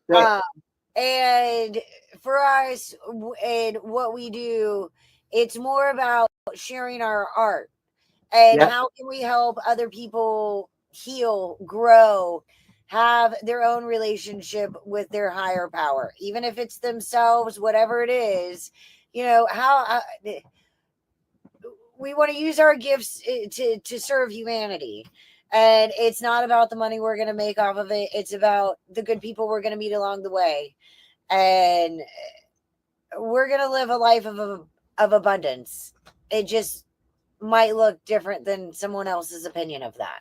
Right. And for us and what we do, it's more about sharing our art and Yeah. how can we help other people heal, grow, have their own relationship with their higher power, even if it's themselves, whatever it is, how we want to use our gifts to serve humanity. And it's not about the money we're going to make off of it. It's about the good people we're going to meet along the way. And we're going to live a life of abundance. It just might look different than someone else's opinion of that.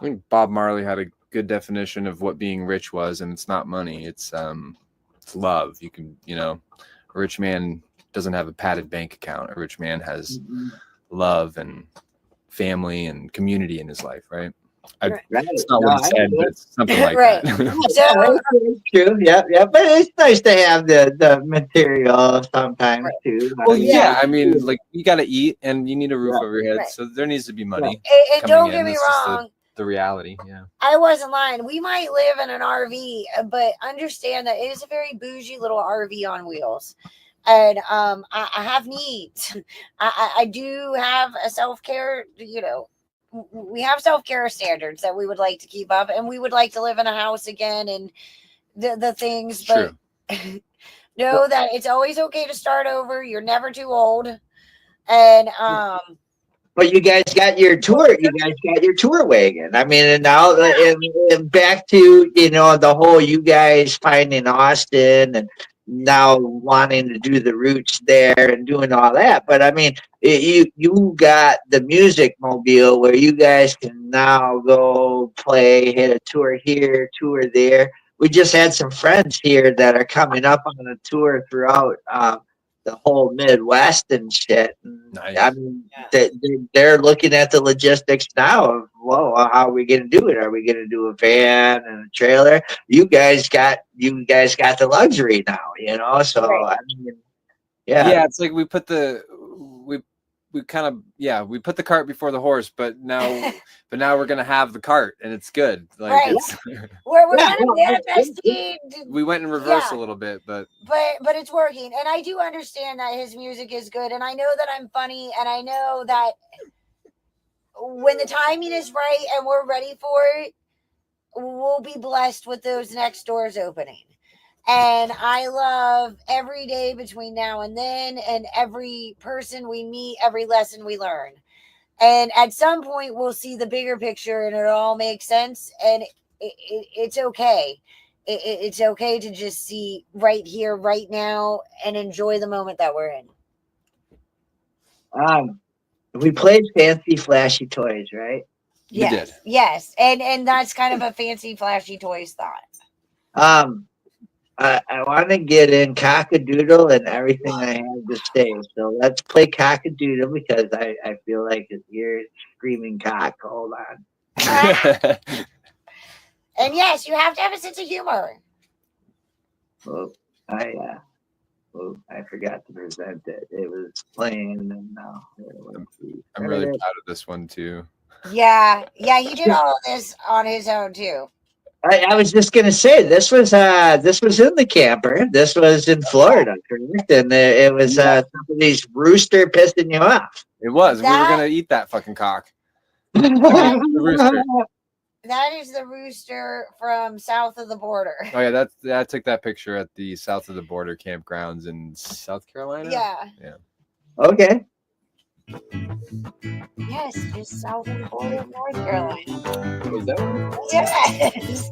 I think Bob Marley had a good definition of what being rich was, and it's not money. It's love. You can, a rich man doesn't have a padded bank account. A rich man has love and family and community in his life, right? It's not what he said, but it's something like Right. that. It's true. Yeah. But it's nice to have the material sometimes too. Well, yeah. I mean, like you got to eat, and you need a roof over your head, so there needs to be money. And don't get me wrong. The reality, yeah. I wasn't lying. We might live in an RV, but understand that it is a very bougie little RV on wheels. And I have needs. I do have a self-care, we have self-care standards that we would like to keep up, and we would like to live in a house again and the things. But know that it's always okay to start over. You're never too old. And but you guys got your tour. You guys got your tour wagon. I mean, and now and back to the whole you guys finding Austin and now wanting to do the roots there and doing all that. But I mean, you got the music mobile where you guys can now go play, hit a tour here, tour there. We just had some friends here that are coming up on a tour throughout the whole Midwest and shit. Nice. I mean, they're looking at the logistics now of, whoa, how are we going to do it? Are we going to do a van and a trailer? You guys got the luxury now, So I mean, yeah, it's like we put the we put the cart before the horse, but now we're gonna have the cart, and it's good. Like it's we're kind of manifesting. We went in reverse a little bit, but it's working. And I do understand that his music is good, and I know that I'm funny, and I know that when the timing is right and we're ready for it, we'll be blessed with those next doors opening. And I love every day between now and then, and every person we meet, every lesson we learn. And at some point, we'll see the bigger picture, and it all makes sense. And it's okay. It's okay to just see right here, right now, and enjoy the moment that we're in. We played fancy, flashy toys, right? Yes, we did. Yes, and that's kind of a fancy, flashy toys thought. I want to get in Cockadoodle and everything I have to say. So let's play Cockadoodle because I feel like you're screaming cock. Hold on. And yes, you have to have a sense of humor. Oh, I forgot to present it. It was playing, and now I'm really proud of this one too. Yeah, he did all of this on his own too. I was just gonna say this was in the camper. This was in Florida, correct? And it was somebody's rooster pissing you off. It was. We were gonna eat that fucking cock. The rooster. That is the rooster from south of the border. Oh yeah, I took that picture at the south of the border campgrounds in South Carolina. Yeah. Okay. Yes, just south of the border of North Carolina. Was that one? Yes.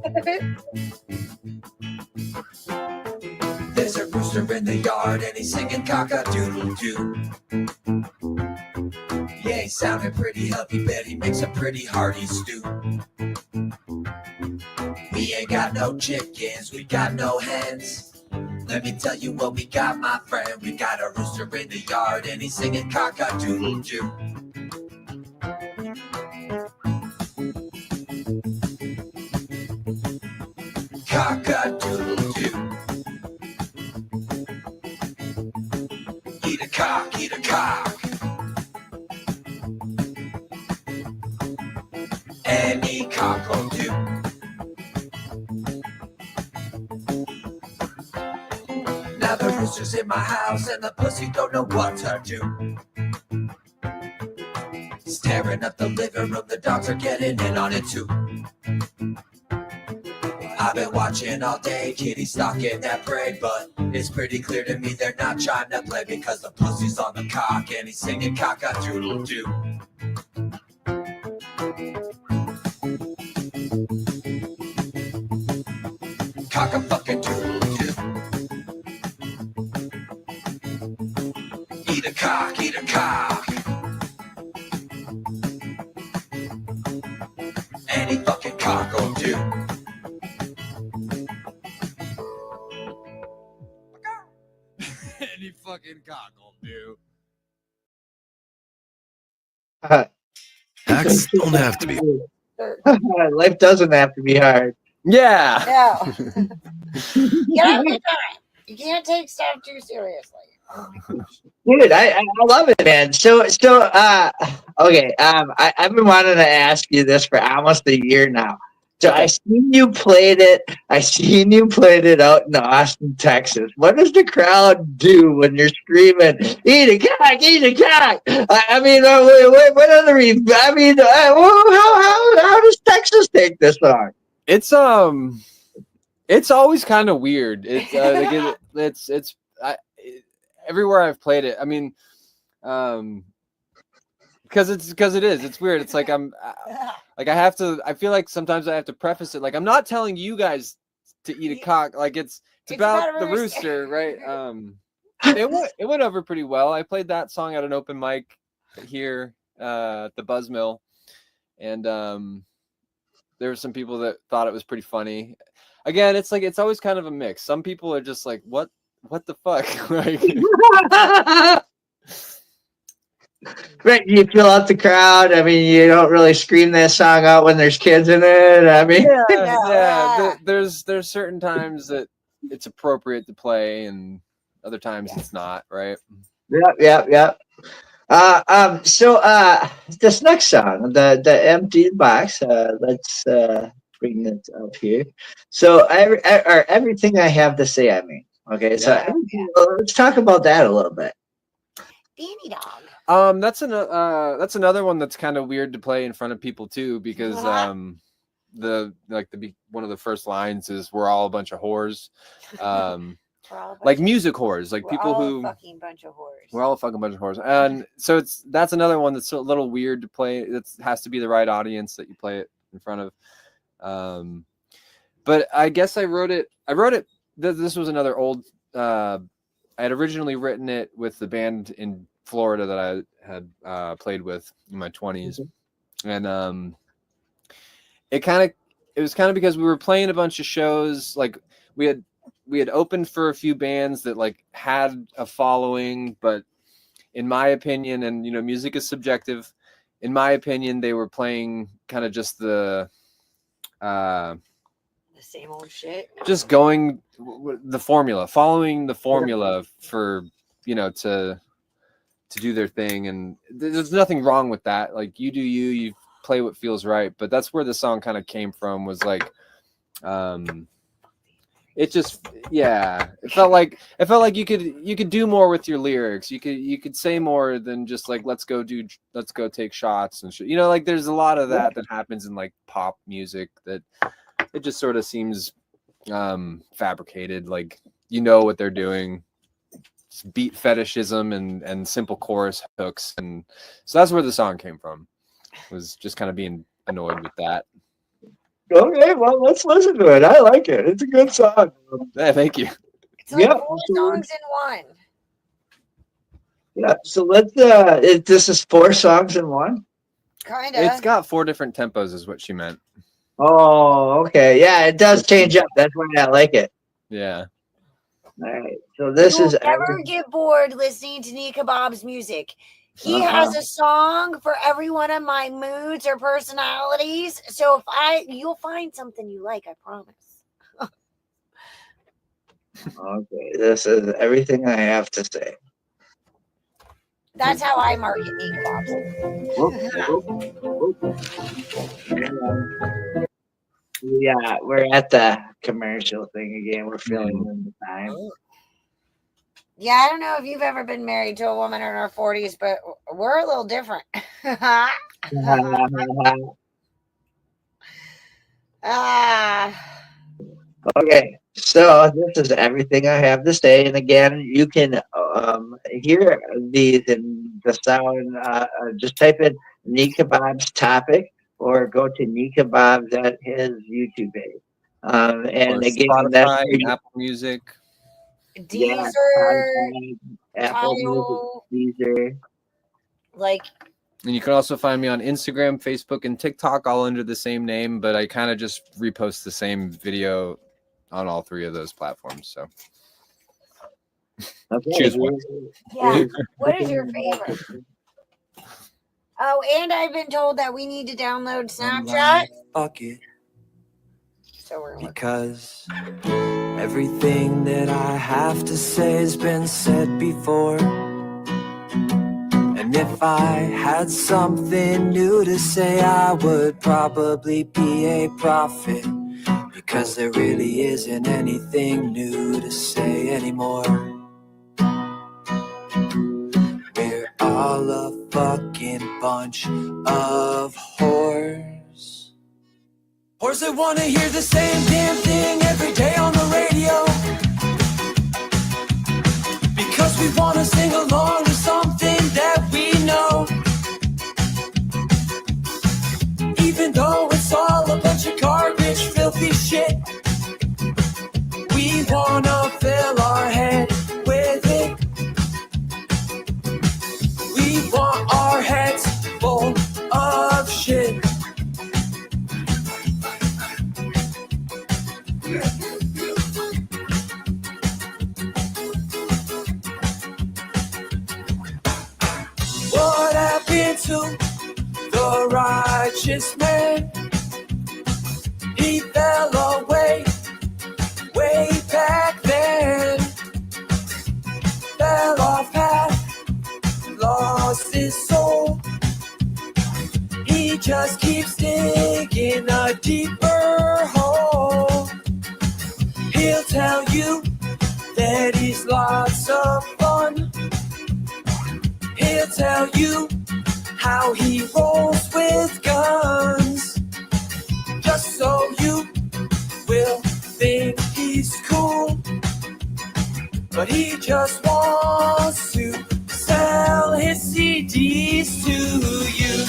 There's a rooster in the yard and he's singing cock-a-doodle-doo. Yeah, he sounded pretty healthy, bet he makes a pretty hearty stew. We ain't got no chickens, we got no hens. Let me tell you what we got, my friend. We got a rooster in the yard and he's singing cock-a-doodle-doo. Cock-a-doodle-doo. Eat a cock, eat a cock. Any cock will do. Now the rooster's in my house and the pussy don't know what to do. Staring at the living room, the dogs are getting in on it too. I've been watching all day, kitty stalking that prey, but it's pretty clear to me they're not trying to play because the pussy's on the cock and he's singing cock-a-doodle-doo. Cock-a-fucking-doodle-doo. Eat a cock, eat a cock. Any fucking cock will do. Any fucking cock will do. Hacks don't have to be. Life doesn't have to be hard. Yeah. Yeah. You can't take stuff too seriously. Dude, I love it, man. So okay. I've been wanting to ask you this for almost a year now. So I seen you played it. I seen you played it out in Austin, Texas. What does the crowd do when you're screaming, "Eat a cock, eat a cock"? I mean, what other? I mean, how does Texas take this song? It's always kind of weird. It's everywhere I've played it. I mean, because it's weird. It's like I feel like sometimes I have to preface it like I'm not telling you guys to eat a cock. Like it's about the rooster, right? It went over pretty well. I played that song at an open mic here at the Buzz Mill, and there were some people that thought it was pretty funny. Again, it's like it's always kind of a mix. Some people are just like, what the fuck? Like, right, you fill out the crowd. I mean, you don't really scream that song out when there's kids in it. I mean, yeah. There's certain times that it's appropriate to play, and other times it's not. Right? Yep. So this next song, the empty box. Let's bring it up here. So everything I have to say. I mean, okay. So let's talk about that a little bit. Danny Dog. That's another one that's kind of weird to play in front of people too, because one of the first lines is "We're all a bunch of whores." Like music whores, like people who fucking bunch of whores. We're all a fucking bunch of whores, and so that's another one that's a little weird to play. It has to be the right audience that you play it in front of. But I guess I wrote it. This was another old. I had originally written it with the band in Florida that I had played with in my 20s, and it was kind of because we were playing a bunch of shows. Like we had opened for a few bands that like had a following, but in my opinion, and music is subjective, in my opinion, they were playing kind of just the same old shit. Just following the formula for to do their thing, and there's nothing wrong with that. Like you do you play what feels right, but that's where the song kind of came from. Was like it felt like you could do more with your lyrics. You could say more than just like let's go take shots and shit. Like there's a lot of that happens in like pop music that it just sort of seems fabricated. Like what they're doing. It's beat fetishism and simple chorus hooks, and so that's where the song came from. Was just kind of being annoyed with that. Okay, well, let's listen to it. I like it. It's a good song. Yeah, thank you. It's like 4 songs in one. Yeah, so let's. This is 4 songs in one. Kinda. It's got 4 different tempos, is what she meant. Oh, okay. Yeah, it does change up. That's why I like it. Yeah. All right. So this You'll is. never get bored listening to Nick Kebab's music. He has a song for every one of my moods or personalities. So you'll find something you like, I promise. Okay, this is everything I have to say. That's how I market meat kebabs. Yeah, we're at the commercial thing again. We're filling in the time. Yeah, I don't know if you've ever been married to a woman in her 40s, but we're a little different. Okay, so this is everything I have to say. And again, you can hear these in the sound. Just type in Nick Kebab's topic or go to Nick Kebabs at his YouTube page. And Or again, that's Spotify, where you, Apple Music. yeah, Deezer, Spotify, Apple Tidal, Music, Deezer. like. And you can also find me on Instagram, Facebook, and TikTok, all under the same name. But I kind of just repost the same video on all three of those platforms. So choose one. Yeah. What is your favorite? Oh, and I've been told that we need to download Snapchat. Bucket. So we're because everything that I have to say has been said before. And if I had something new to say, I would probably be a prophet, because there really isn't anything new to say anymore. We're all a fucking bunch of whores. Whores that wanna hear the same damn thing every day on the radio, because we wanna sing along to something that we know, even though it's all a bunch of garbage, filthy shit. We wanna fill our head with it. We want our heads full of shit. What happened to the righteous man? He fell away way back then. Fell off path, lost his soul. He just keeps digging a deeper hole. He'll tell you that he's lots of fun. He'll tell you how he rolls with guns, just so you will think he's cool. But he just wants to sell his CDs to you.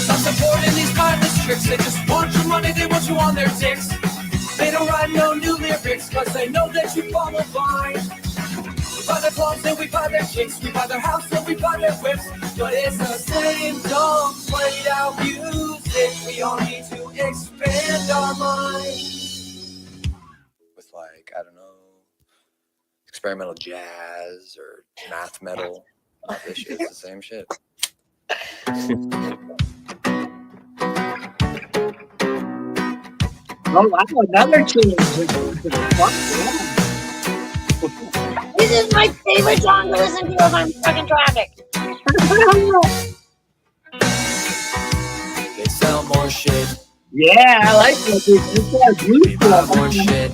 Stop supporting these mindless tricks. They just want your money, they want you on their dicks. They don't write no new lyrics, cause they know that you fall in line. We buy their clothes and we buy their chicks, we buy their house and we buy their whips. But it's the same dumb played out music. We all need to expand our minds with, like, I don't know, experimental jazz or math metal. All this shit's the same shit. Oh, wow, another change. This is my favorite song to listen to if I'm stuck in traffic. They sell more shit. Yeah, I like that. We buy more shit.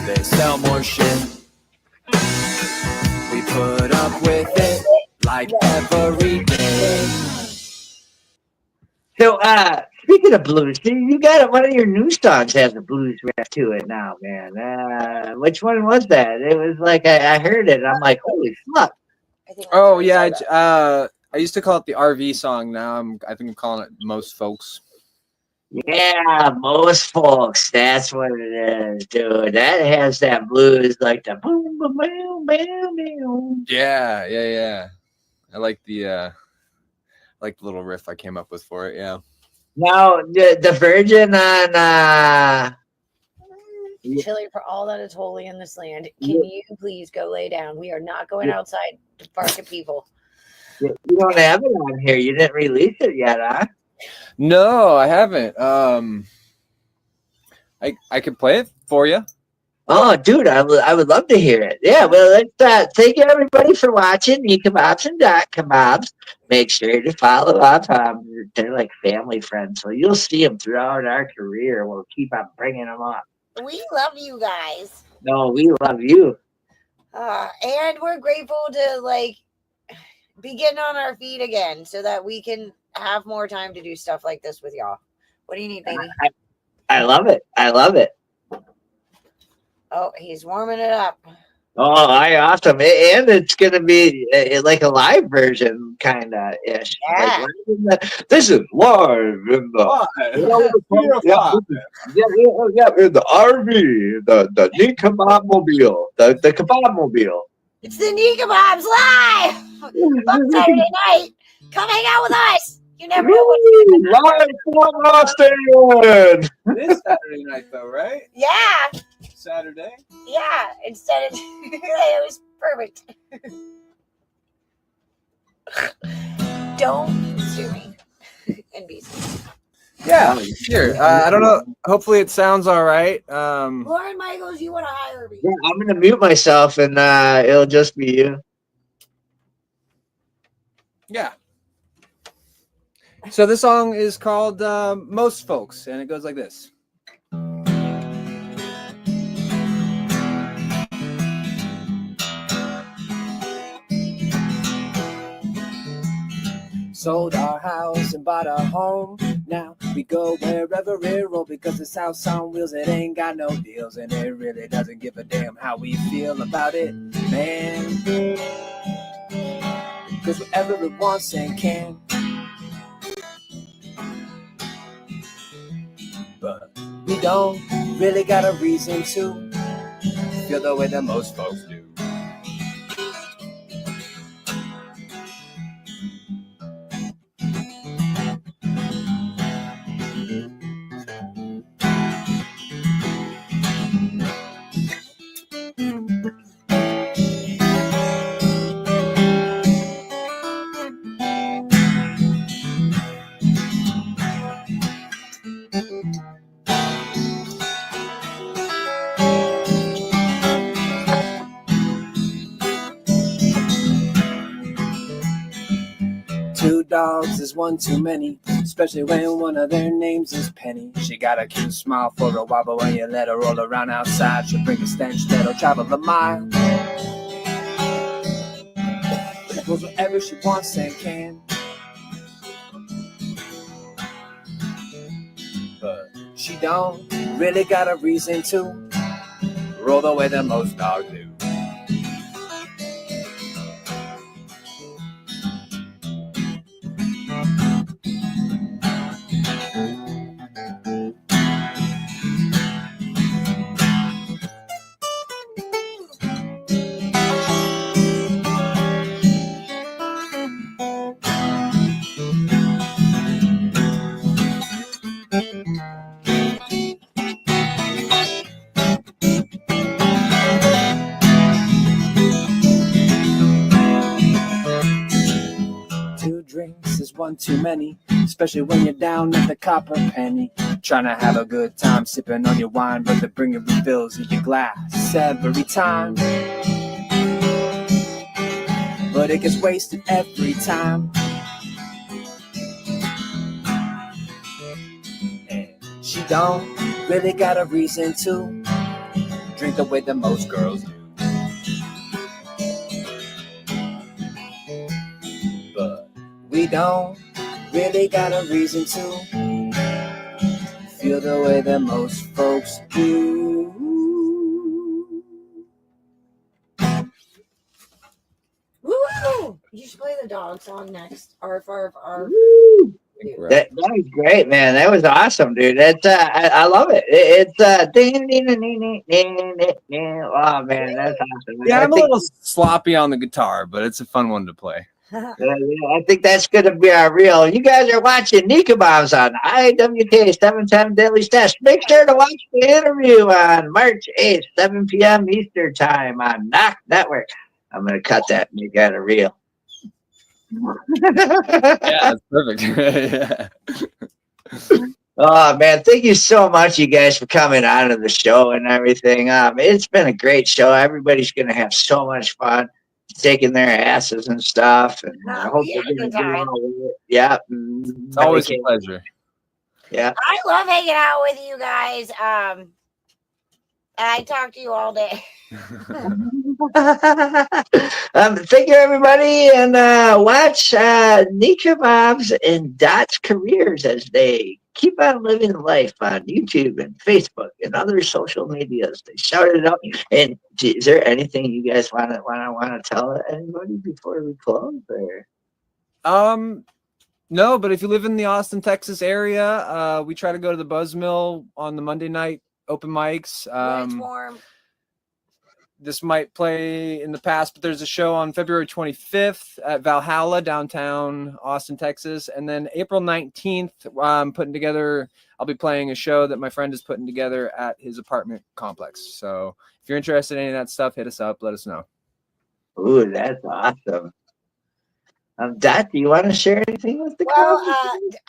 They sell more shit. We put up with it like every day. So, speaking of blues, you got it. One of your new songs has a blues rap to it now, man. Which one was that? It was like I heard it. And I'm like, holy fuck! Oh yeah, I used to call it the RV song. Now I think I'm calling it Most Folks. Yeah, most folks. That's what it is, dude. That has that blues, like the boom, boom, boom, boom, boom. Yeah. I like the little riff I came up with for it. Yeah. Now the Virgin on Chili, for all that is holy in this land, can you please go lay down? We are not going outside to bark at people. You don't have it on here. You didn't release it yet, huh? No, I haven't. I could play it for you. Oh, dude, I would love to hear it. Yeah, well, let's thank you everybody for watching Kebabs and Dot Kebabs. Make sure to follow up. They're like family friends, so you'll see them throughout our career. We'll keep on bringing them up. We love you guys. No, we love you. And we're grateful to like be getting on our feet again so that we can have more time to do stuff like this with y'all. What do you need, baby? I love it. I love it. Oh, he's warming it up. Oh, awesome. And it's going to be like a live version, kind of ish. Yeah. Like, this is live in the, in the RV, the Knee Kebab Mobile, the Kebab Mobile. It's the Knee Kebabs live on Saturday night. Come hang out with us. You never know what's live from Austin. It is Saturday night, though, right? Yeah. Saturday? Yeah. Instead of it was perfect. Don't sue me. NBC. Yeah, sure. I don't know. Hopefully it sounds all right. Lauren Michaels, you want to hire me? Yeah, I'm going to mute myself and it'll just be you. Yeah. So this song is called Most Folks, and it goes like this. Sold our house and bought a home. Now we go wherever it rolls because it's house on wheels. It ain't got no deals, and it really doesn't give a damn how we feel about it, man. Because whatever it wants and can. But we don't really got a reason to feel the way that most folks do. Two dogs is one too many, especially when one of their names is Penny. She got a cute smile for a while, but when you let her roll around outside, she'll bring a stench that'll travel a mile. She goes wherever she wants and can. But she don't really got a reason to roll the way that most dogs do. One too many, especially when you're down at the copper penny, trying to have a good time sipping on your wine, but they bring refills in your glass every time. But it gets wasted every time. And she don't really got a reason to drink the way that most girls do. But we don't really got a reason to feel the way that most folks do. Woo! You should play the dog song next. Arf, arf, arf. That was great, man. That was awesome, dude. That's I love it. It's ding, ding, ding, ding, ding, ding, ding. Oh man, that's awesome. Yeah, I'm a little sloppy on the guitar, but it's a fun one to play. I think that's going to be our reel. You guys are watching Nika Bombs on IWK 710 Daily Sesh. Make sure to watch the interview on March 8th, 7 p.m. Eastern Time on Knock Network. I'm going to cut that and make that a reel. Yeah, that's perfect. Yeah. Oh man, thank you so much, you guys, for coming on to the show and everything. It's been a great show. Everybody's gonna have so much fun taking their asses and stuff, and I hope they're gonna do all of it. Yeah, It's always a pleasure. Yeah, I love hanging out with you guys. I talk to you all day. Thank you, everybody, and watch Nika Bob's and Dot's careers as they keep on living life on YouTube and Facebook and other social medias. They shout it out. And is there anything you guys want to tell anybody before we close? Or? No, but if you live in the Austin, Texas area, we try to go to the Buzz Mill on the Monday night open mics. When it's warm. This might play in the past, but there's a show on February 25th at Valhalla, downtown Austin, Texas. And then April 19th, I'll be playing a show that my friend is putting together at his apartment complex. So if you're interested in any of that stuff, hit us up, let us know. Ooh, that's awesome. Dot, do you want to share anything with the crowd?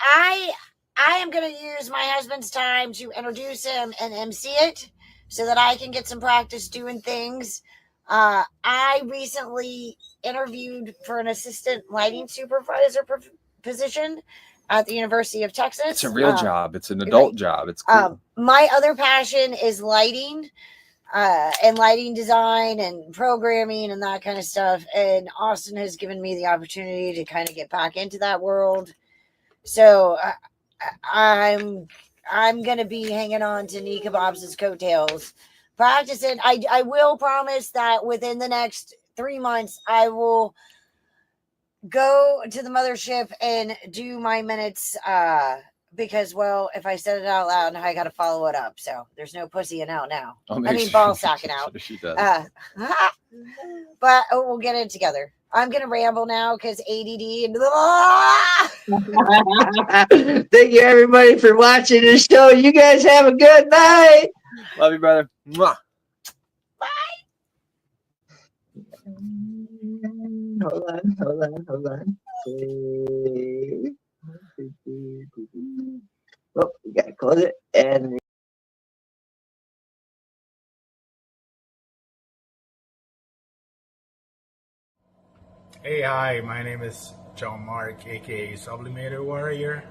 I am going to use my husband's time to introduce him and MC it, so that I can get some practice doing things. I recently interviewed for an assistant lighting supervisor position at the University of Texas. It's a real job. It's an adult job. It's cool. My other passion is lighting and lighting design and programming and that kind of stuff. And Austin has given me the opportunity to kind of get back into that world. So I'm going to be hanging on to Nika Bob's coattails, practicing. I will promise that within the next 3 months, I will go to the mothership and do my minutes because, well, if I said it out loud, I got to follow it up. So there's no pussying out now. Ball sacking out. She does. But we'll get it together. I'm going to ramble now because ADD and Thank you, everybody, for watching this show. You guys have a good night. Love you, brother. Mwah. Bye. Hold on. Oh, we got to close it. And Hey, hi, my name is John Mark, aka Sublimator Warrior,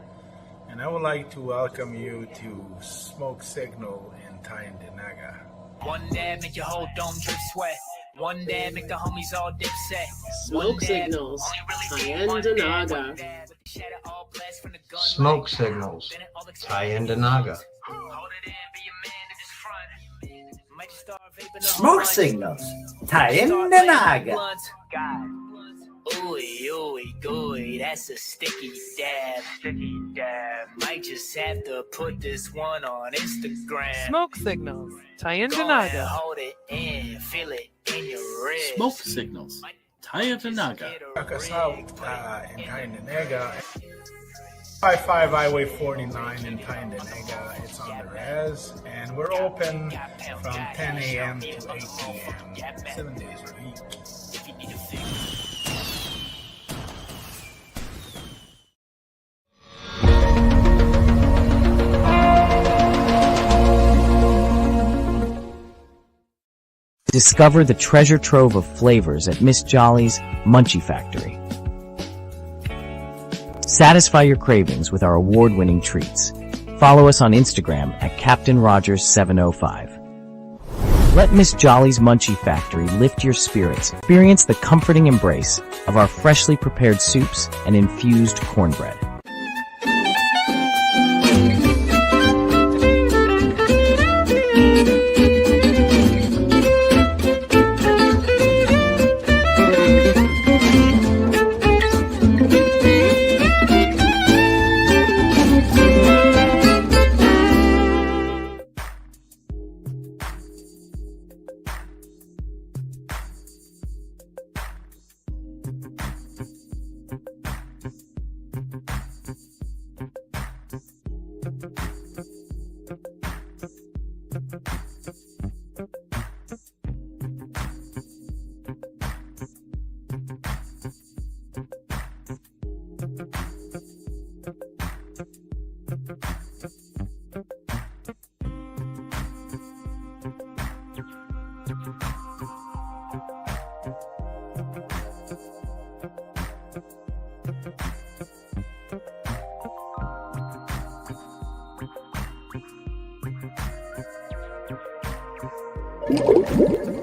and I would like to welcome you to Smoke Signal in Tyendinaga. One dab make your whole dome drip sweat. One dab make the homies all dip set. Smoke Signals, Tyendinaga. Smoke Signals, Tyendinaga. Smoke Signals, Tyendinaga. Ooey, ooey, gooey, that's a sticky dab. Might just have to put this one on Instagram. Smoke Signals, Tyendinaga. Hold it in, feel it in your wrist. Smoke Signals, Tyendinaga. Check us out in Tyendinaga. 55 Highway 49 in Tyendinaga. It's on the res, and we're open from 10 a.m. to 8 p.m. 7 days a week. Discover the treasure trove of flavors at Miss Jolly's Munchie Factory. Satisfy your cravings with our award-winning treats. Follow us on Instagram at Captain Rogers 705. Let Miss Jolly's Munchie Factory lift your spirits. Experience the comforting embrace of our freshly prepared soups and infused cornbread. Bye.